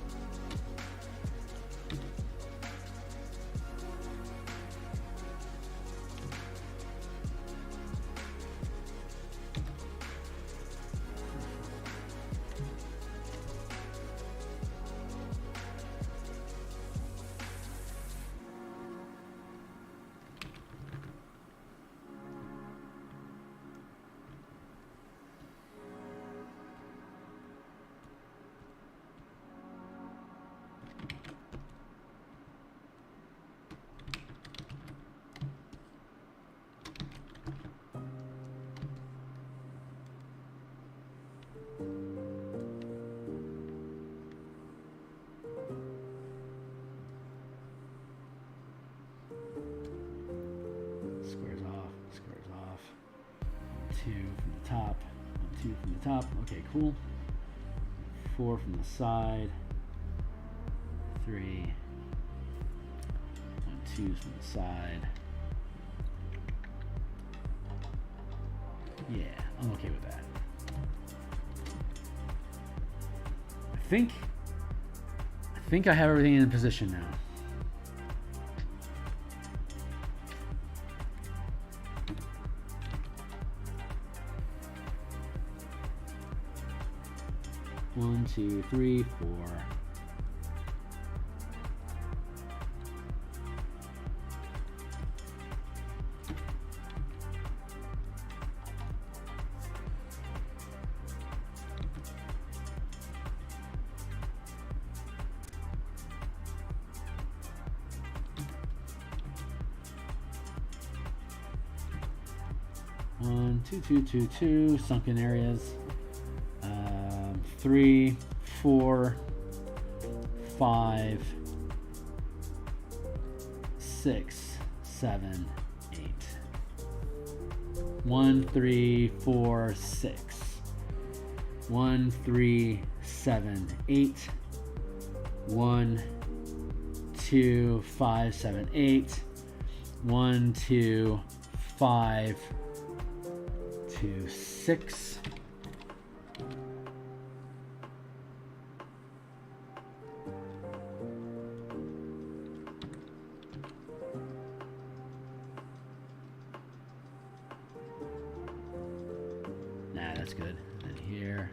Squares off. 2 from the top, 2 from the top. Okay, cool. 4 from the side. 3. 1, 2 from the side. Yeah, I'm okay with that. I think I have everything in position now. One, two, three, 4. One, 2, 2, 2, 2, sunken areas. 3, 4, 5, 6, 7, 8. 1, 3, 4, 6. 1, 3, 7, 8. 1, 2, 5, 7, 8. 1, 2, 5, 2, 6. Nah, that's good. And then here.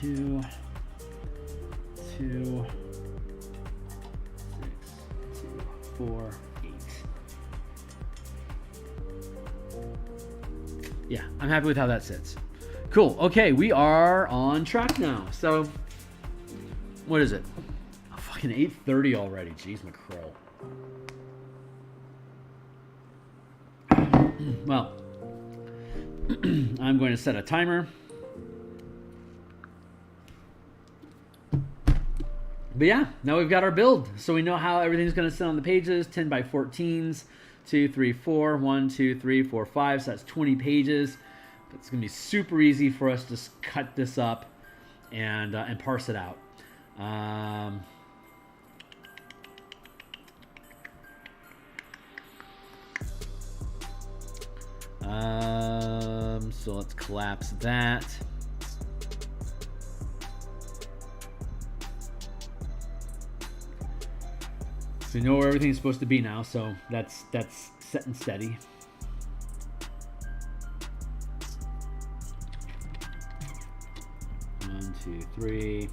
2, 2, 6, 2, 4, 8. Yeah, I'm happy with how that sits. Cool. Okay, we are on track now. So, what is it? Oh, fucking 8:30 already. Jeez, McCroll. Well, I'm going to set a timer. But yeah, now we've got our build. So we know how everything's going to sit on the pages. 10 by 14s. 2, 3, 4. 1, 2, 3, 4, 5. So that's 20 pages. It's going to be super easy for us to just cut this up and parse it out. So let's collapse that. So we know where everything's supposed to be now, so that's set and steady. One, two, three.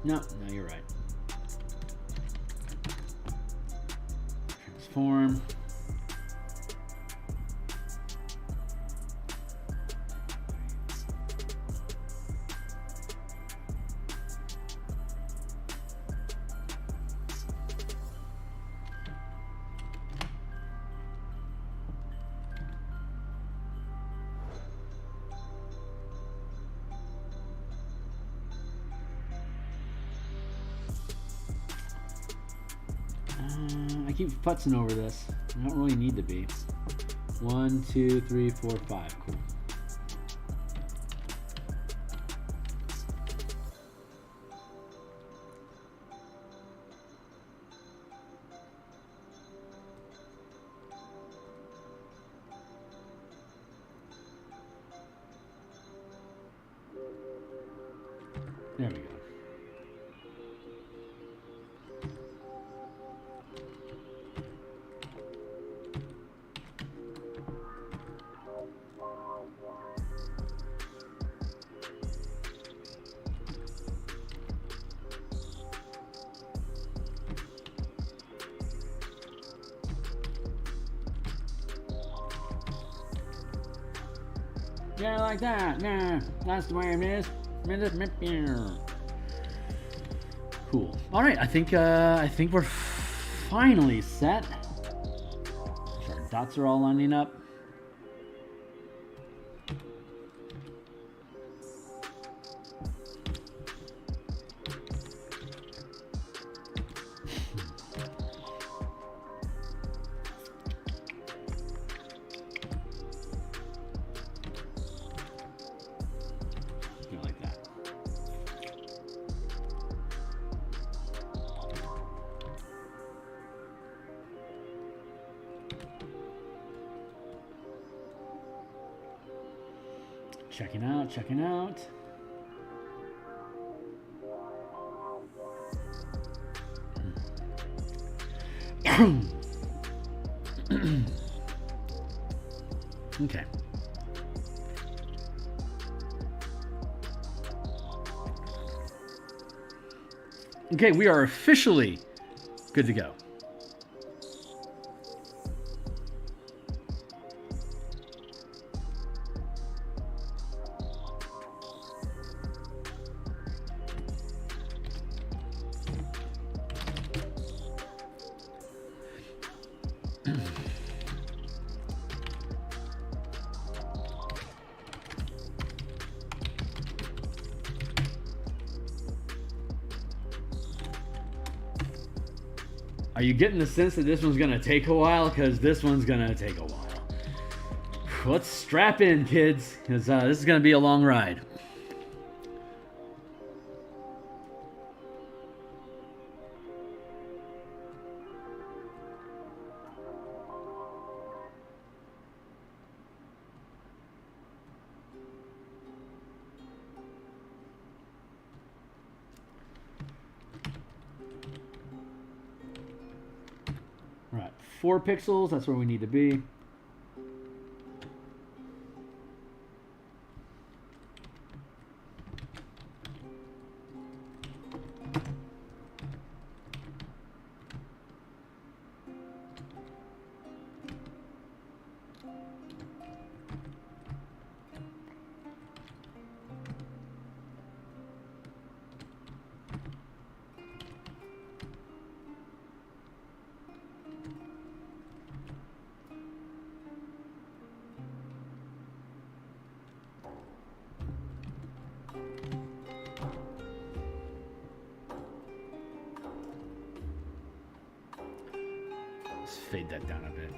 No, you're right. Transform. I keep futzing over this. I don't really need to be. 1, 2, 3, 4, 5. Cool. There we go. Yeah, like that. Nah, that's the way it is. Cool. All right, I think we're finally set. Our dots are all lining up. Checking out. Okay. Okay, we are officially good to go. Are you getting the sense that this one's gonna take a while? Because this one's gonna take a while. Let's strap in, kids, because this is gonna be a long ride. All right, 4 pixels, that's where we need to be. Let's fade that down a bit.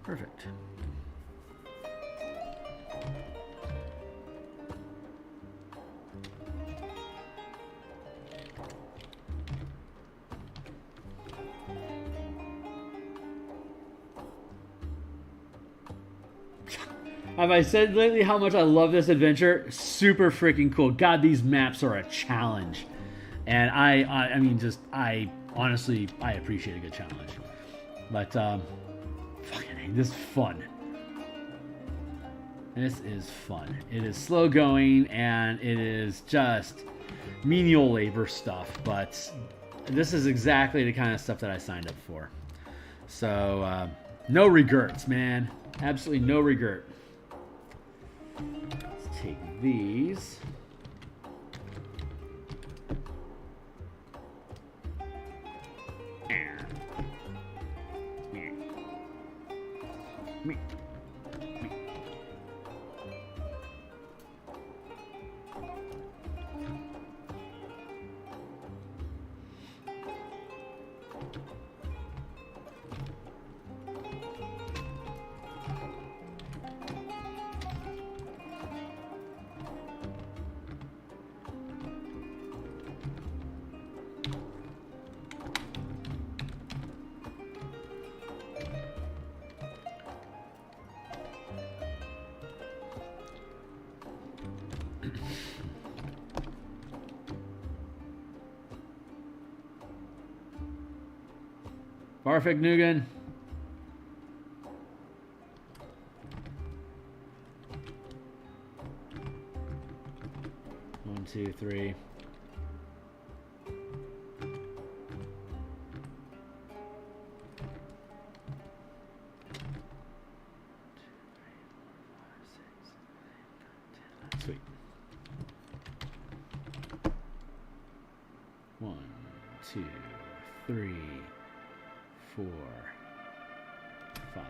Perfect. Have I said lately how much I love this adventure? Super freaking cool. God, these maps are a challenge. And I mean, just, honestly, I appreciate a good challenge. But, fucking, this is fun. This is fun. It is slow going, and it is just menial labor stuff. But this is exactly the kind of stuff that I signed up for. So, no regrets, man. Absolutely no regret. Let's take these. Perfect, Nugan. One, two, three. Sweet. 1, 2, 3, 4, 5.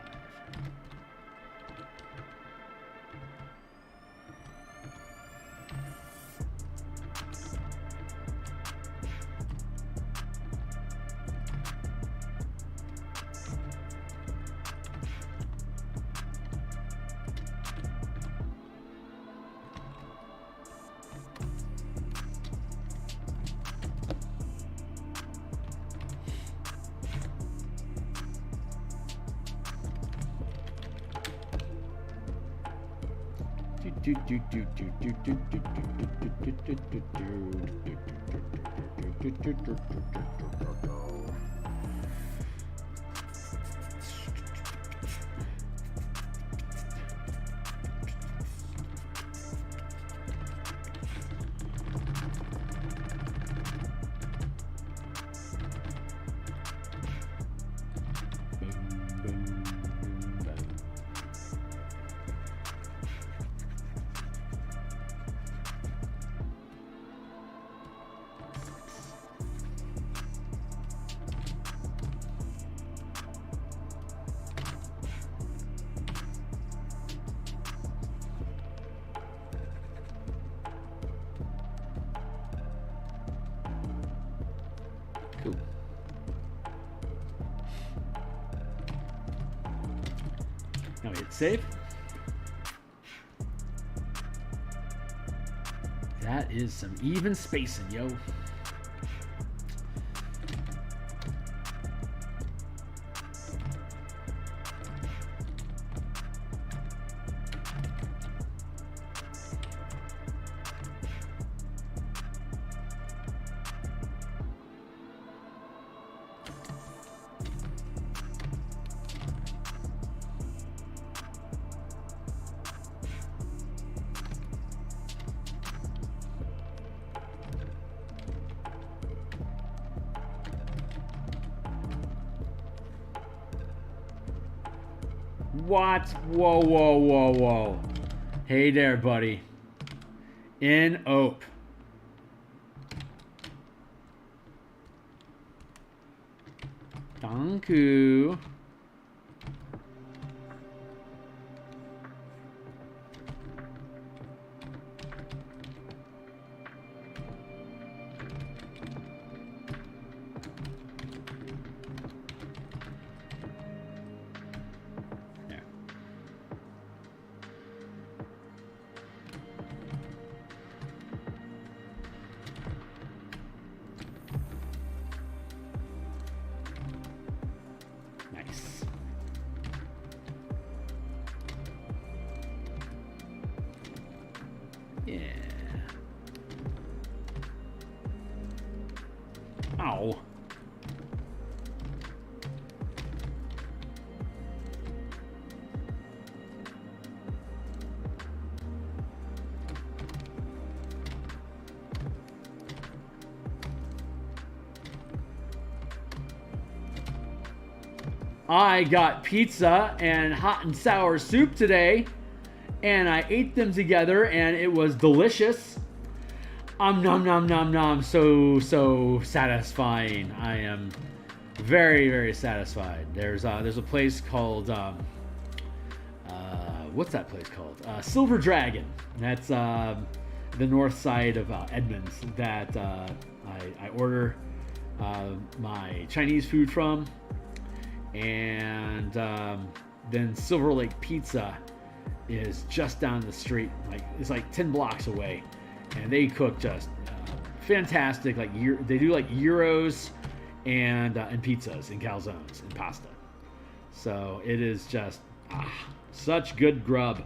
Cool. Now we hit save. That is some even spacing, yo. What? Whoa, whoa, whoa, whoa. Hey there, buddy. In Ope. Danku. Yeah. Ow. I got pizza and hot and sour soup today, and I ate them together, and it was delicious. Nom nom nom nom. So satisfying. I am very, very satisfied. There's a place called what's that place called? Silver Dragon. That's the north side of Edmonds that I order my Chinese food from. And then Silver Lake Pizza is just down the street. It's like 10 blocks away, and they cook just fantastic. They do like gyros and pizzas and calzones and pasta. So it is just such good grub.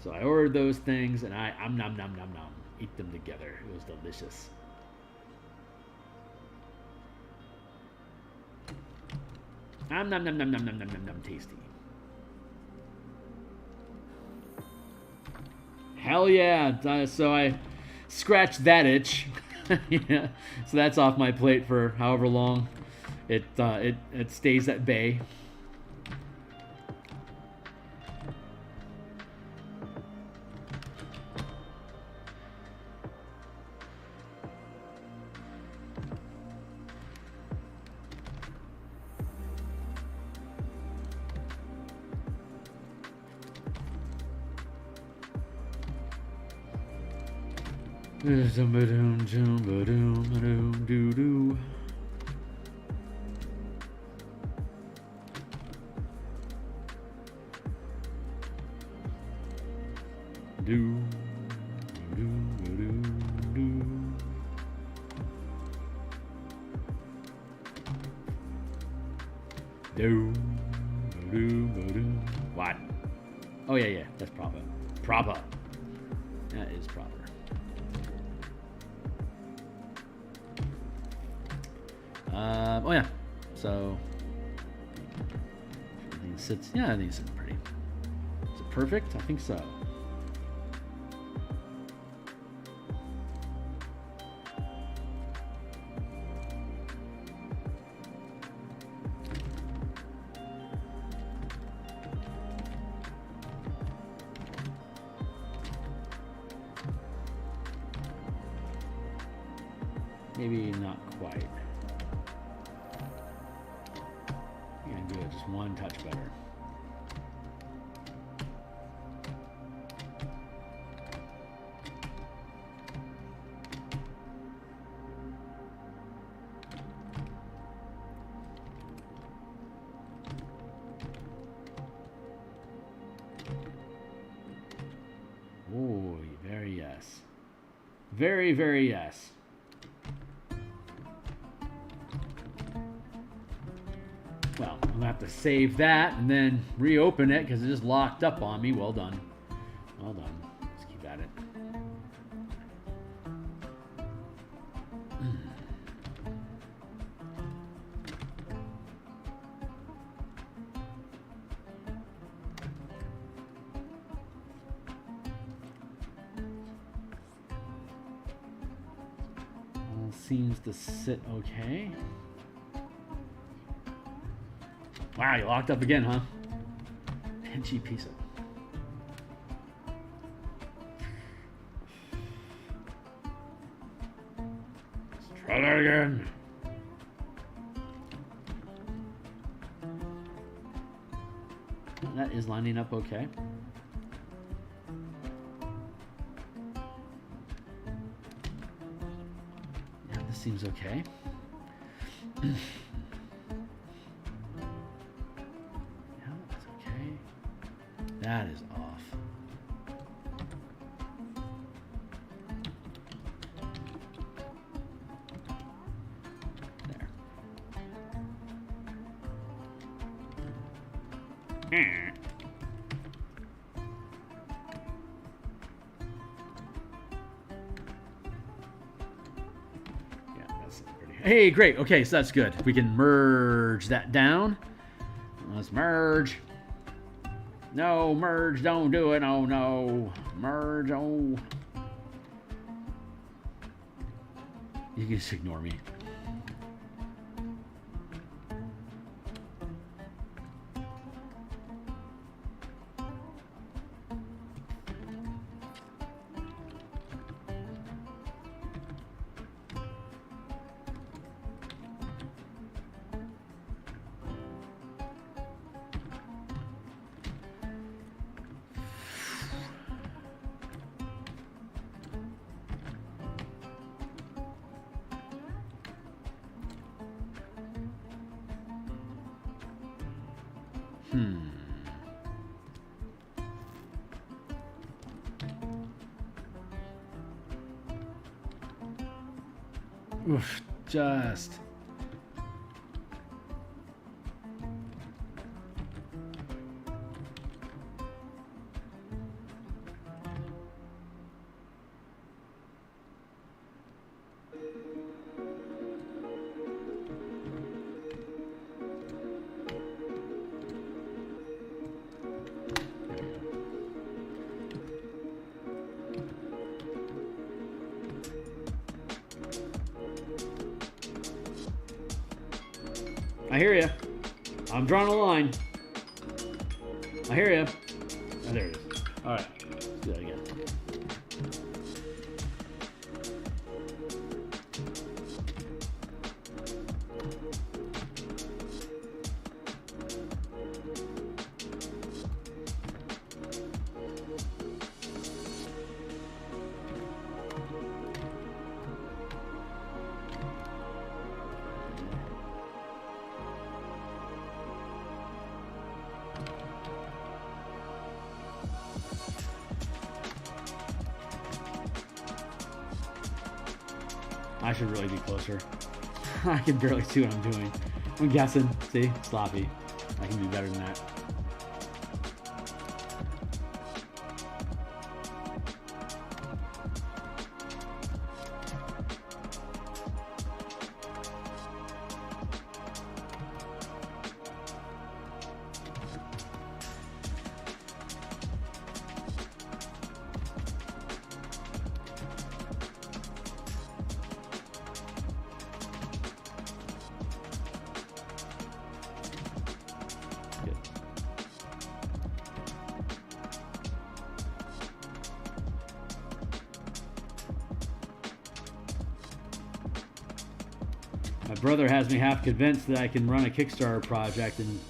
So I ordered those things, and I nom nom nom nom, eat them together. It was delicious. Nom nom nom nom nom nom nom nom nom, tasty. Hell yeah! So I scratched that itch. Yeah. So that's off my plate for however long it stays at bay. What? Oh yeah, that's proper. Proper. That is proper. Oh yeah. So everything sits. Yeah, I think it's pretty. Is it perfect? I think so. Maybe not quite. I'm gonna do it just one touch better. Oh, very yes. Very, very yes. Well, I'm gonna have to save that and then reopen it because it just locked up on me. Well done. Well done. Let's keep at it. All seems to sit okay. Wow, you locked up again, huh? Pinchy piece of... Let's try that again. That is lining up okay. Yeah, this seems okay. That is off. There. Yeah, that's pretty. Hey, great. Okay, so that's good. We can merge that down. Let's merge. No, merge, don't do it. Oh, no. Merge, oh. You can just ignore me. Oof, just. I hear you. I'm drawing a line. I hear you. Oh, there it is. All right. Let's do that again. I should really be closer. I can barely see what I'm doing. I'm guessing. See? Sloppy. I can do better than that. My brother has me half convinced that I can run a Kickstarter project and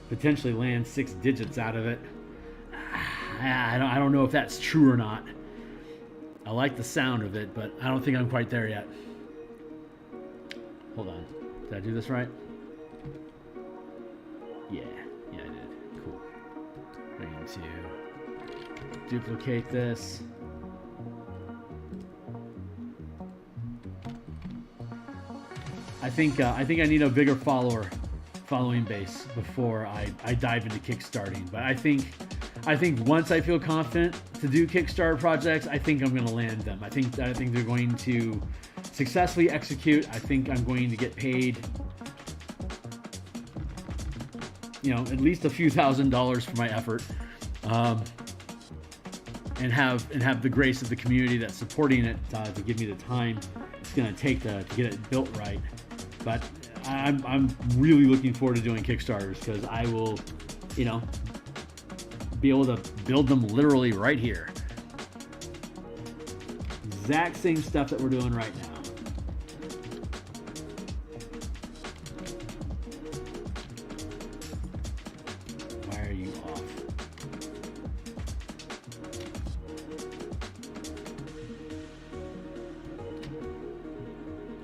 potentially land 6 digits out of it. I don't know if that's true or not. I like the sound of it, but I don't think I'm quite there yet. Hold on. Did I do this right? Yeah, I did. Cool. I'm going to duplicate this. I think I need a bigger following base before I dive into kickstarting. But I think once I feel confident to do Kickstarter projects, I think I'm going to land them. I think they're going to successfully execute. I think I'm going to get paid, at least a few $1,000s for my effort, and have the grace of the community that's supporting it to give me the time it's going to take to get it built right. But I'm really looking forward to doing Kickstarters because I will, be able to build them literally right here. Exact same stuff that we're doing right now. Why are you off?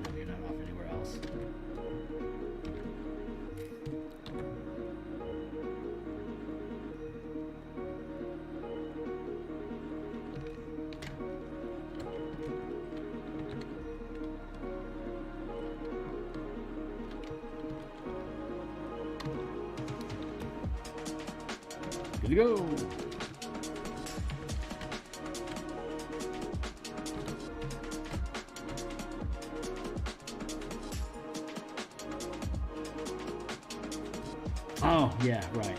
No, you're not off anywhere else. Good to go. Oh, yeah, right.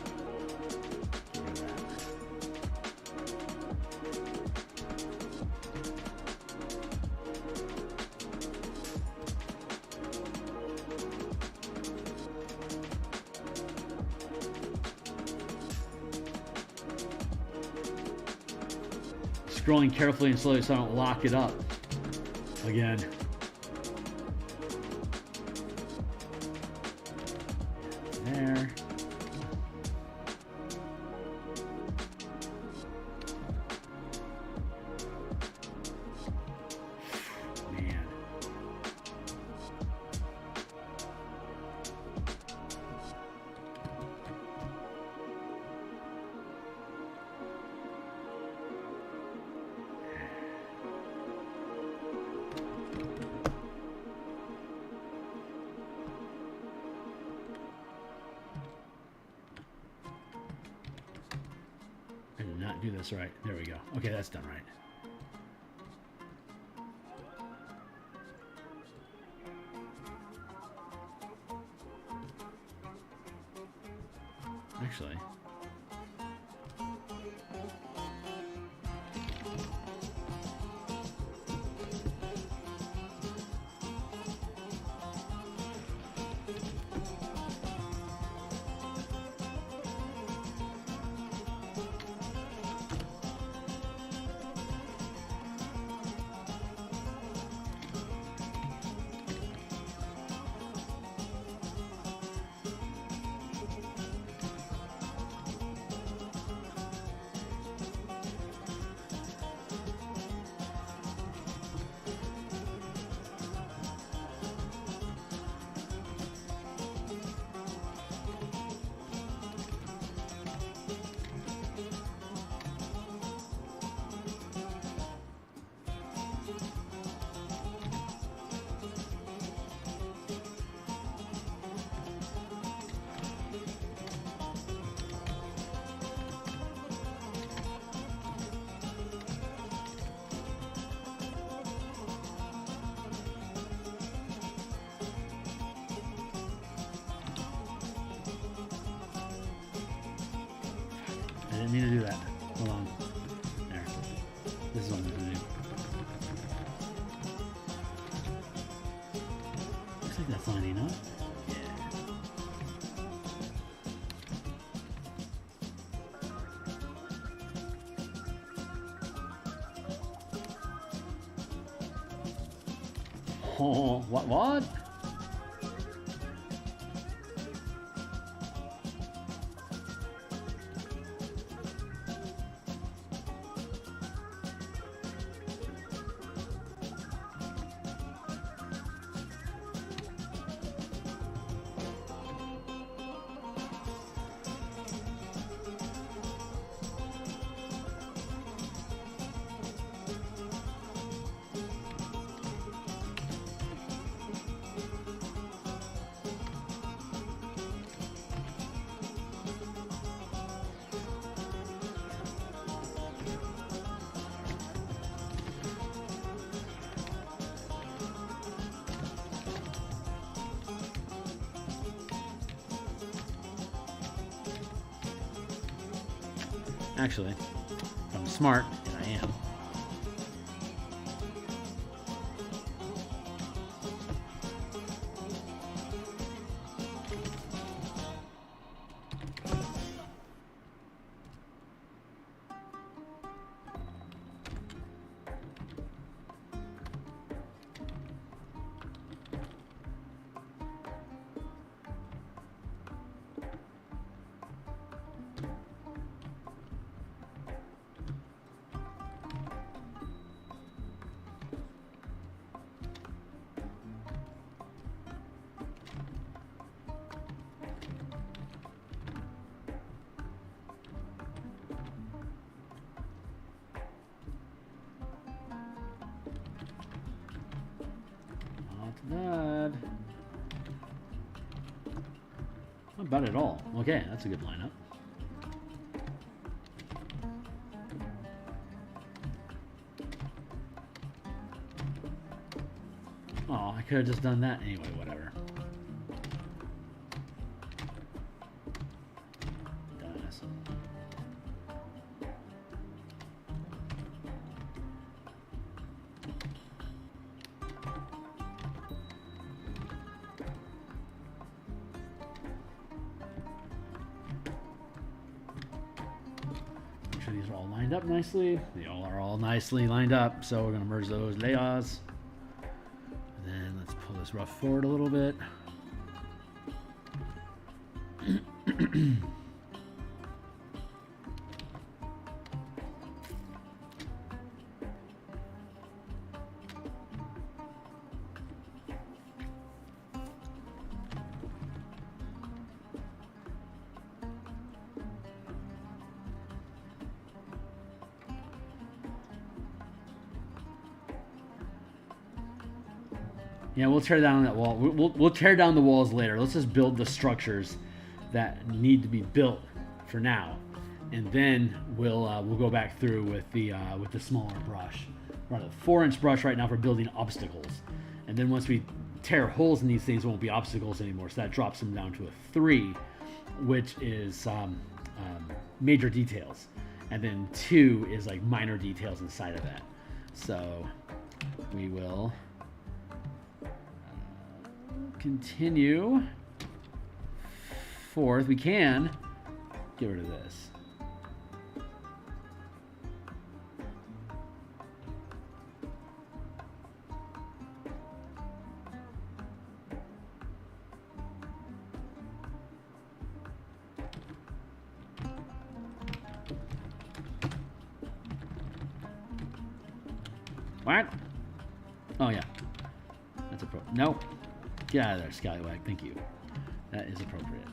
Scrolling carefully and slowly so I don't lock it up again. There. Man. I did not do this right. There we go. Okay, that's done right. Actually, didn't mean to do that. Hold on. There. This is what I'm gonna do. Looks like that's lining up. Oh, what? Actually, if I'm smart, and I am. Not bad at all. Okay, that's a good lineup. Oh, I could have just done that anyway, whatever. Dumbass. Make sure these are all lined up nicely. They all are all nicely lined up, so we're going to merge those layers. Then let's pull this rough forward a little bit. Yeah, we'll tear down that wall. We'll tear down the walls later. Let's just build the structures that need to be built for now, and then we'll go back through with the smaller brush. We're on a 4-inch brush right now for building obstacles, and then once we tear holes in these things, it won't be obstacles anymore. So that drops them down to a 3, which is major details, and then 2 is like minor details inside of that. So we will continue forth. We can get rid of this. What? Oh yeah, that's appropriate. Nope. Get out of there, Scallywag. Thank you. That is appropriate.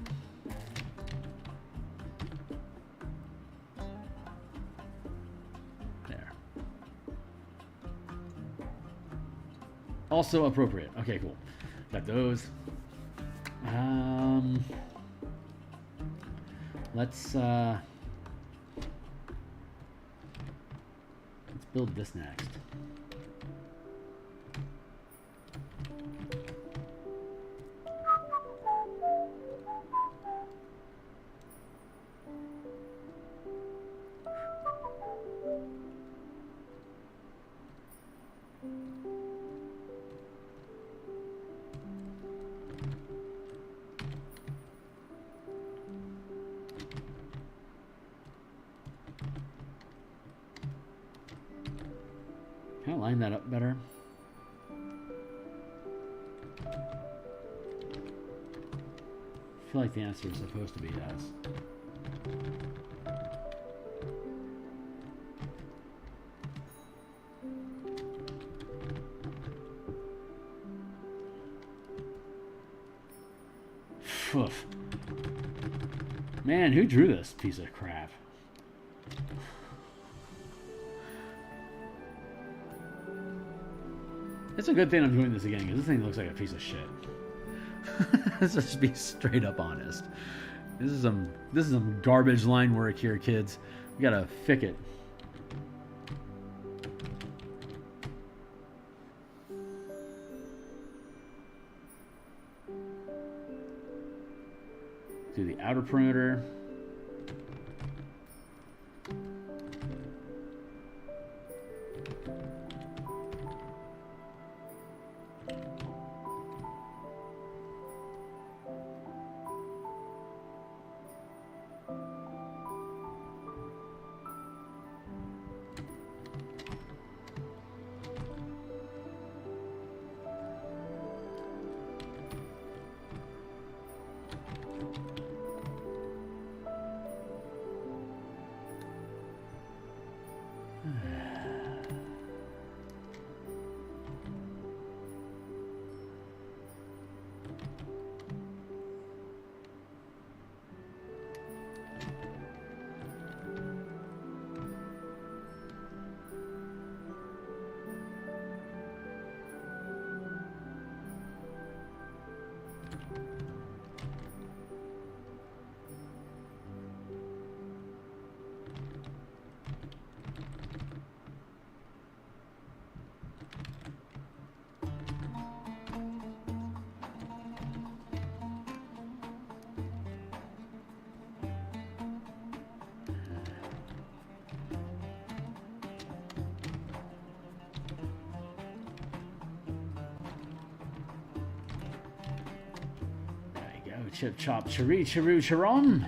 There. Also appropriate. Okay, cool. Got those. Let's build this next. Can I line that up better? I feel like the answer is supposed to be yes. Oof. Man, who drew this piece of crap? It's a good thing I'm doing this again because this thing looks like a piece of shit. Let's just be straight up honest. This is some garbage line work here, kids. We gotta fix it. Do the outer perimeter. Chip chop chiri chiru chiron.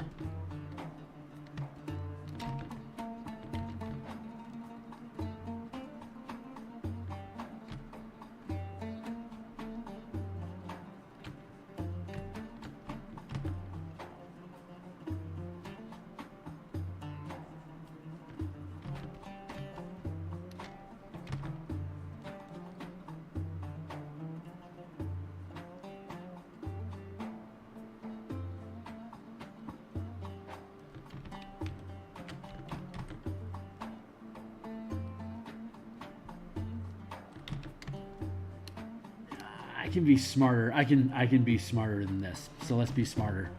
I can be smarter. I can be smarter than this. So let's be smarter.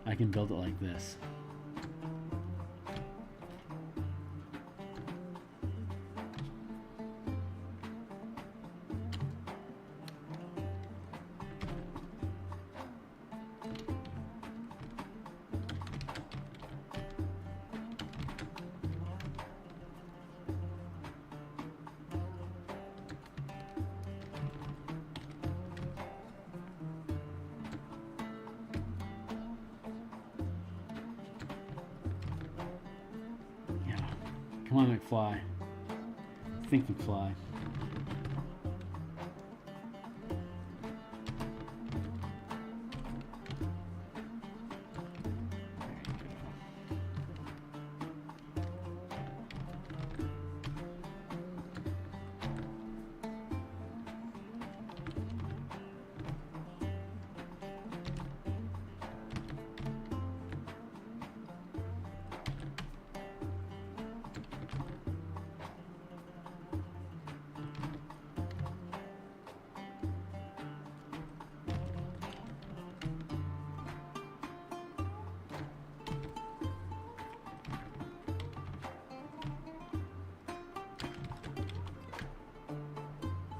I can build it like this. Come on, McFly. Think McFly.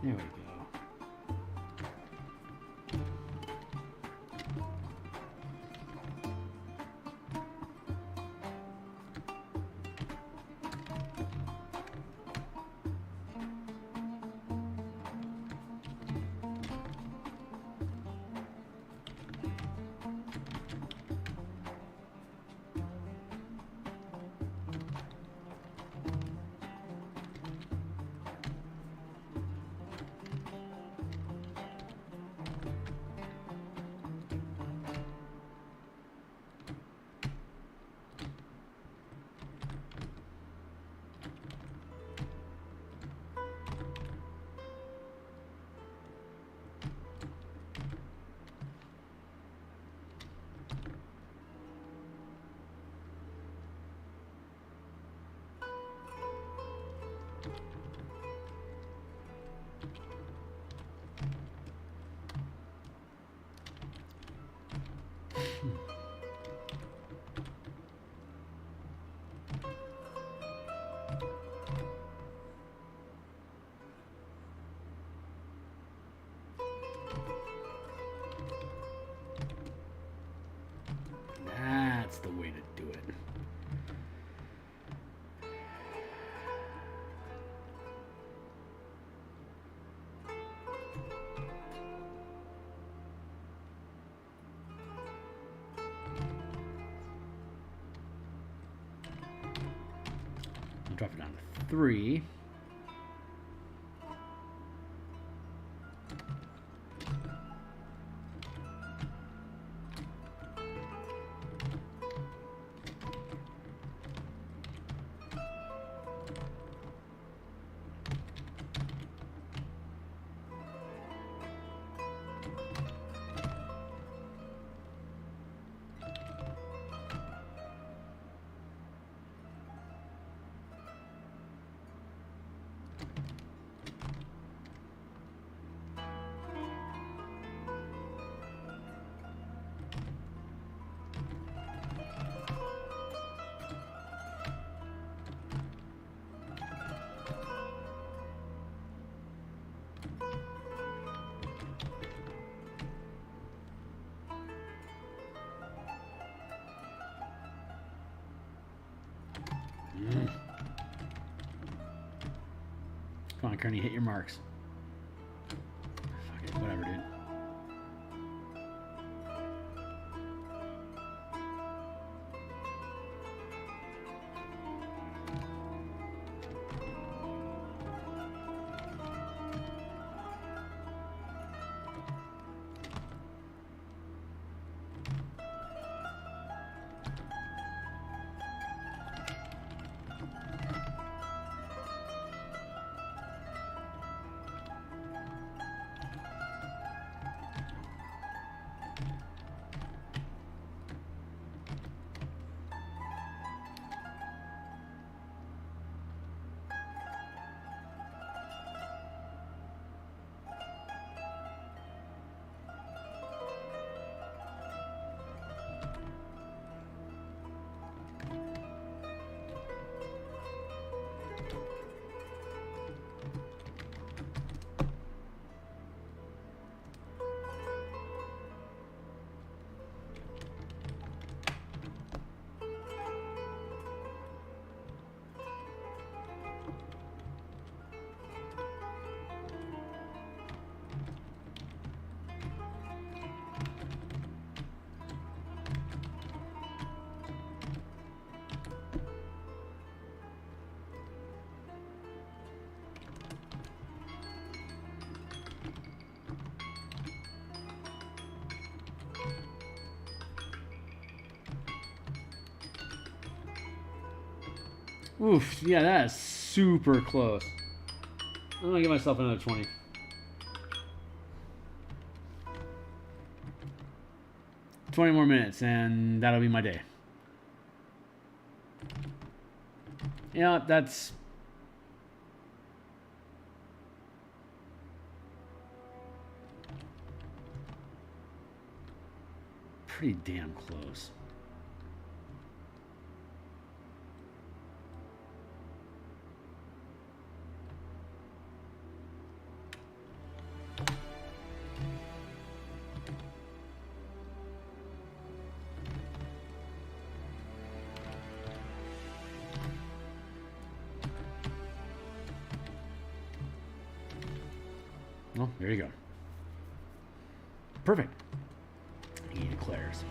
There we go. I'll drop it down to 3. Come on, Kearney, hit your marks. Fuck it, whatever, dude. Oof, yeah, that is super close. I'm gonna give myself another 20. "20 more minutes, and that'll be my day." Yeah, that's... pretty damn close. Well, there you go. Perfect. He declares.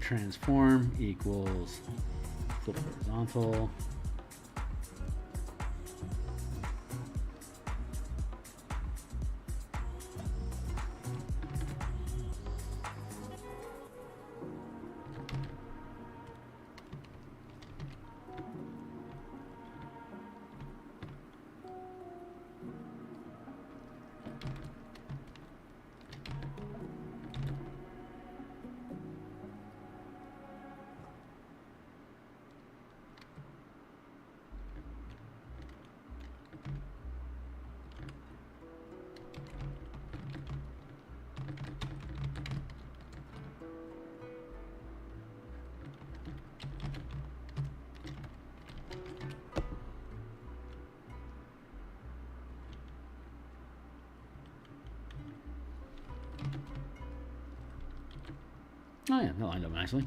Transform equals flip horizontal. Oh yeah, that lined up nicely.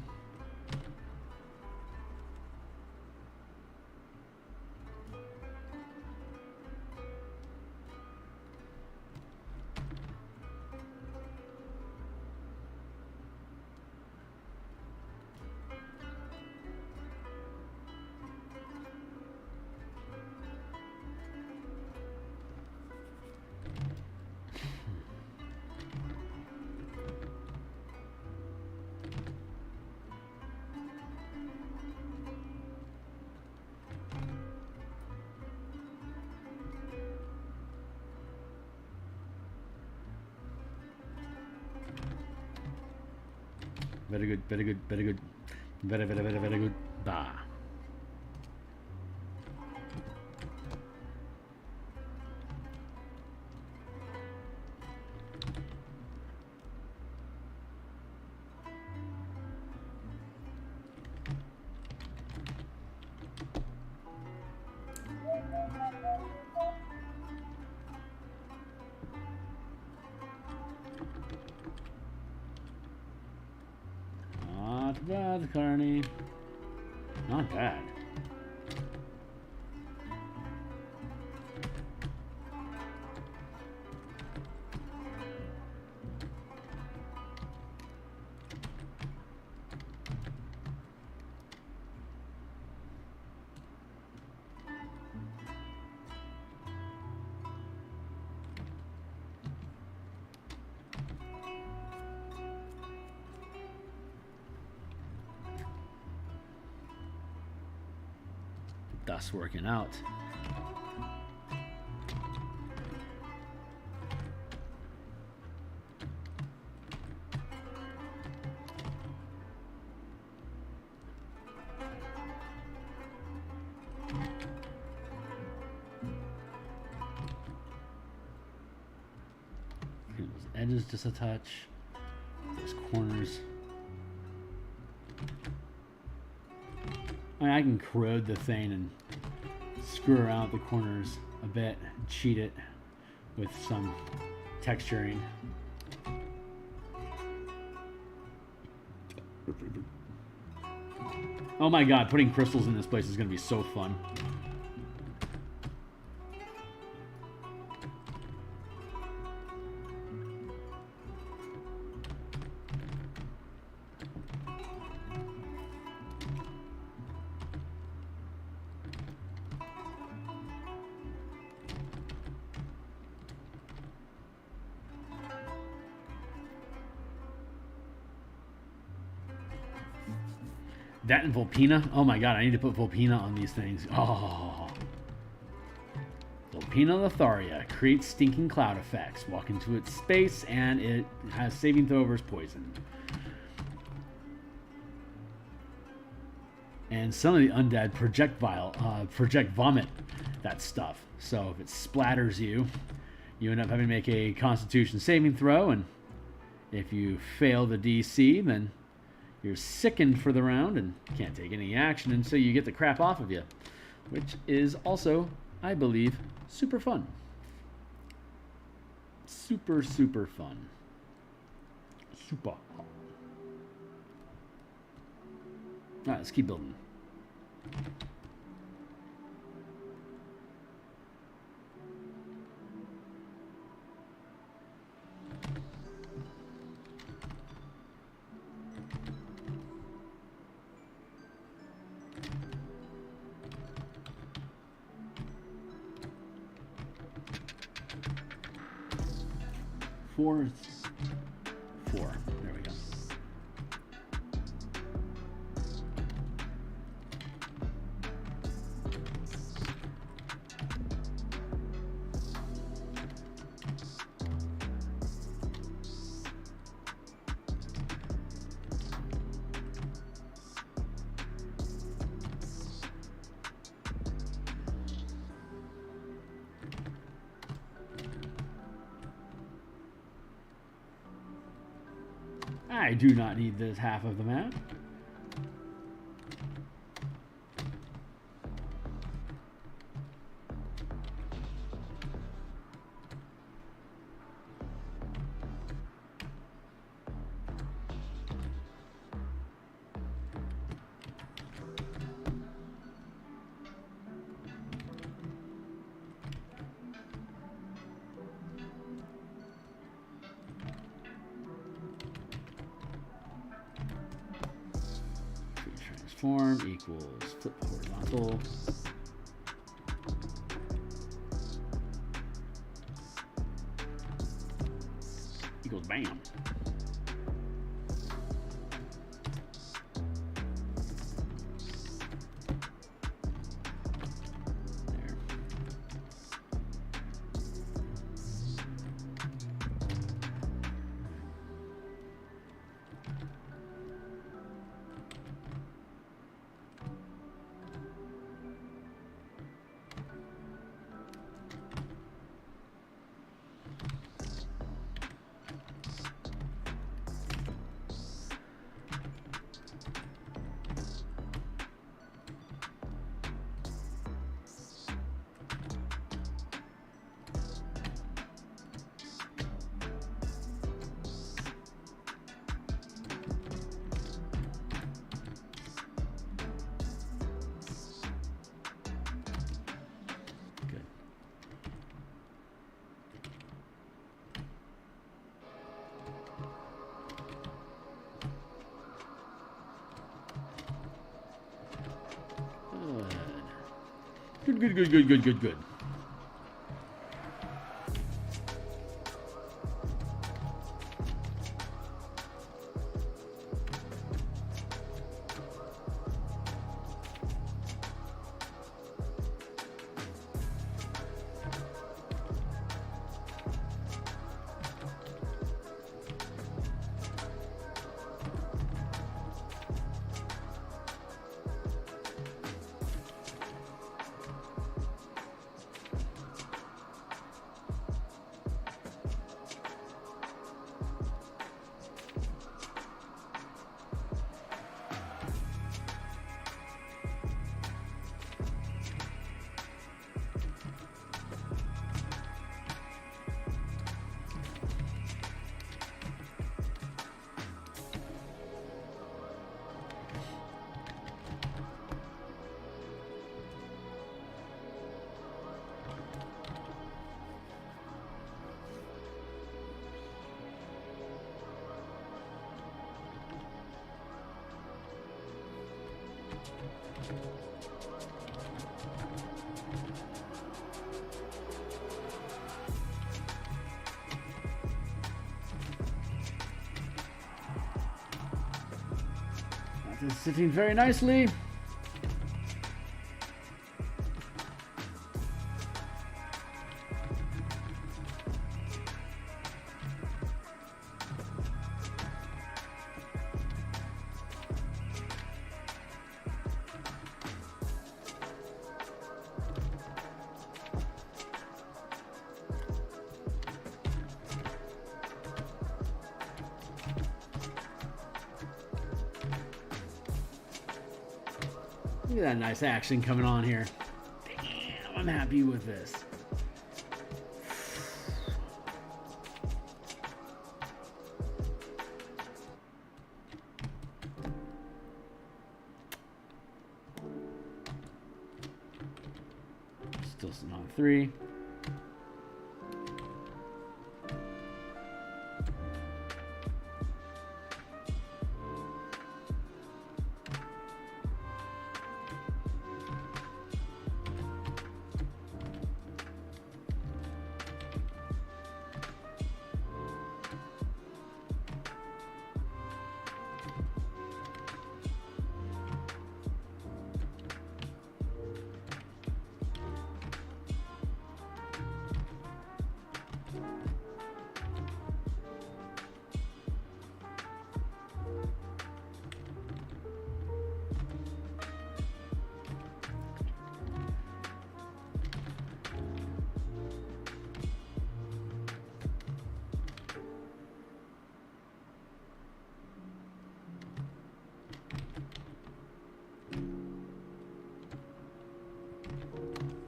Very good, very good, very good. Very, very, very, very good. Da. Not bad, Carney. Not bad. Thus working out. Those edges just a touch. Those corners. I mean, I can corrode the thing and screw around the corners a bit, cheat it with some texturing. Oh my god, putting crystals in this place is going to be so fun. That and Vulpina. Oh my god, I need to put Vulpina on these things. Oh. Vulpina Lotharia creates stinking cloud effects. Walk into its space and it has saving throw versus poison. And some of the undead project vomit that stuff. So if it splatters you, you end up having to make a Constitution saving throw, and if you fail the DC, then you're sickened for the round and can't take any action until you get the crap off of you, which is also, I believe, super fun. Super, super fun. Super. All right, let's keep building. Four. There we go. I do not need this half of the map. Transform equals flip horizontal. Equals bam. There. Good, good, good, good, good, good, good. That is sitting very nicely. Look at that nice action coming on here. Damn, I'm happy with this. Still sitting on 3.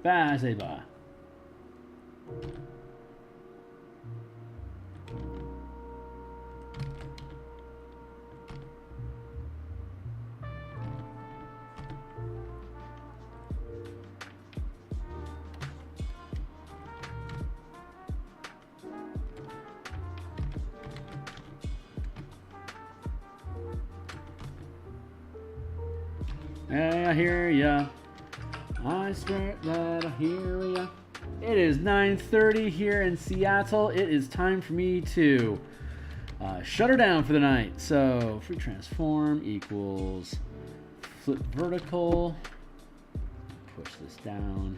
Bazeba. I hear ya. I swear that I hear ya. It is 9:30 here in Seattle. It is time for me to shut her down for the night. So free transform equals flip vertical. Push this down.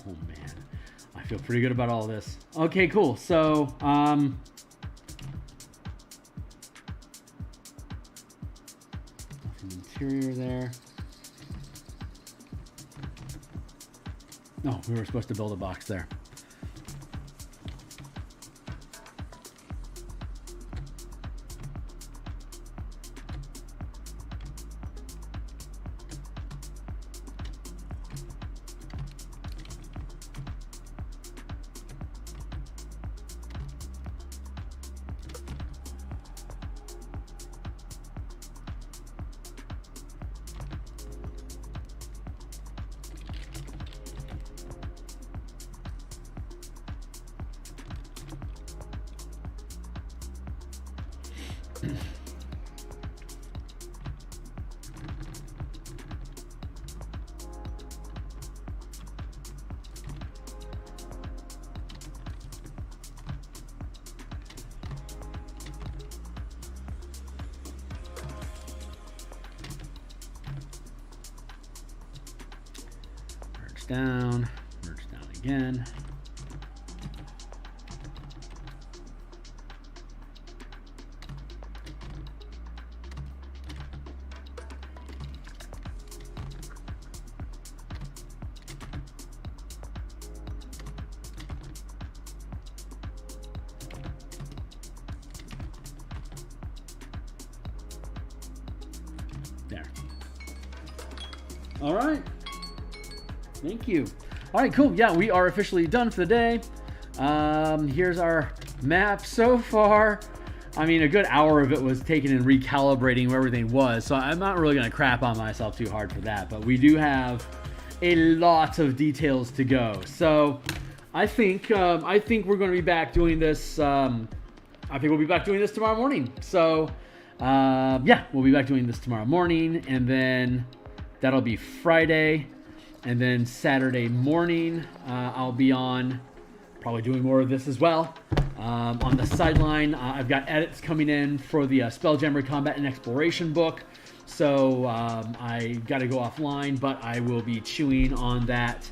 Oh man, I feel pretty good about all this. Okay, cool. So, nothing interior there. No, we were supposed to build a box there. Merge down again. There. All right. Thank you. All right, cool. Yeah, we are officially done for the day. Here's our map so far. I mean, a good hour of it was taken in recalibrating where everything was, so I'm not really going to crap on myself too hard for that, but we do have a lot of details to go. So I think we're going to be back doing this. I think we'll be back doing this tomorrow morning. So yeah, we'll be back doing this tomorrow morning, and then that'll be Friday. And then Saturday morning, I'll be on, probably doing more of this as well. On the sideline, I've got edits coming in for the Spelljammer Combat and Exploration book. So I got to go offline, but I will be chewing on that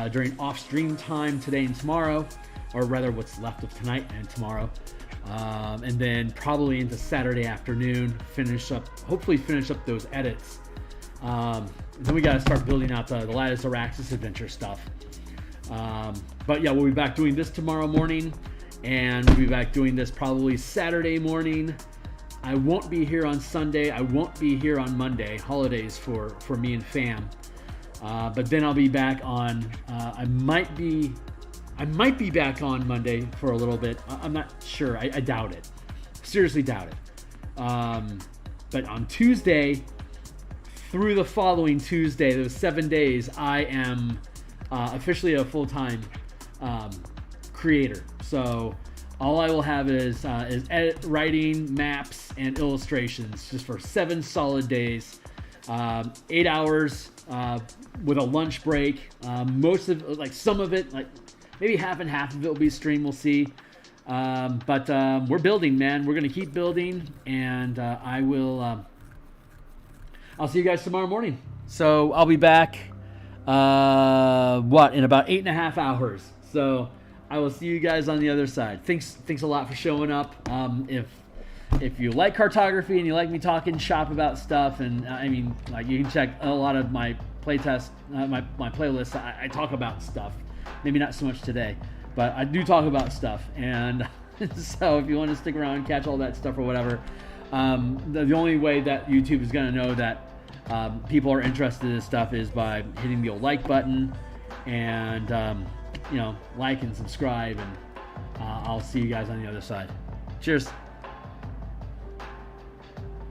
during off-stream time today and tomorrow, or rather what's left of tonight and tomorrow. And then probably into Saturday afternoon, hopefully finish up those edits. Then we got to start building out the Lattice Araxis adventure stuff. But yeah, we'll be back doing this tomorrow morning, and we'll be back doing this probably Saturday morning. I won't be here on Sunday. I won't be here on Monday. Holidays for me and fam. But then I'll be back on. I might be back on Monday for a little bit. I'm not sure. I doubt it. Seriously doubt it. But on Tuesday through the following Tuesday, those 7 days, I am officially a full-time creator. So all I will have is edit, writing, maps, and illustrations just for 7 solid days, 8 hours with a lunch break. Most of, like, some of it, like maybe half and half of it will be stream. We'll see. But we're building, man. We're gonna keep building, and I will. I'll see you guys tomorrow morning. So I'll be back, in about 8.5 hours. So I will see you guys on the other side. Thanks a lot for showing up. If you like cartography and you like me talking shop about stuff, and I mean, like, you can check a lot of my playtest, my playlists. I talk about stuff. Maybe not so much today, but I do talk about stuff. And so if you want to stick around and catch all that stuff or whatever, the only way that YouTube is going to know that people are interested in this stuff is by hitting the old like button, and like and subscribe, and I'll see you guys on the other side. Cheers.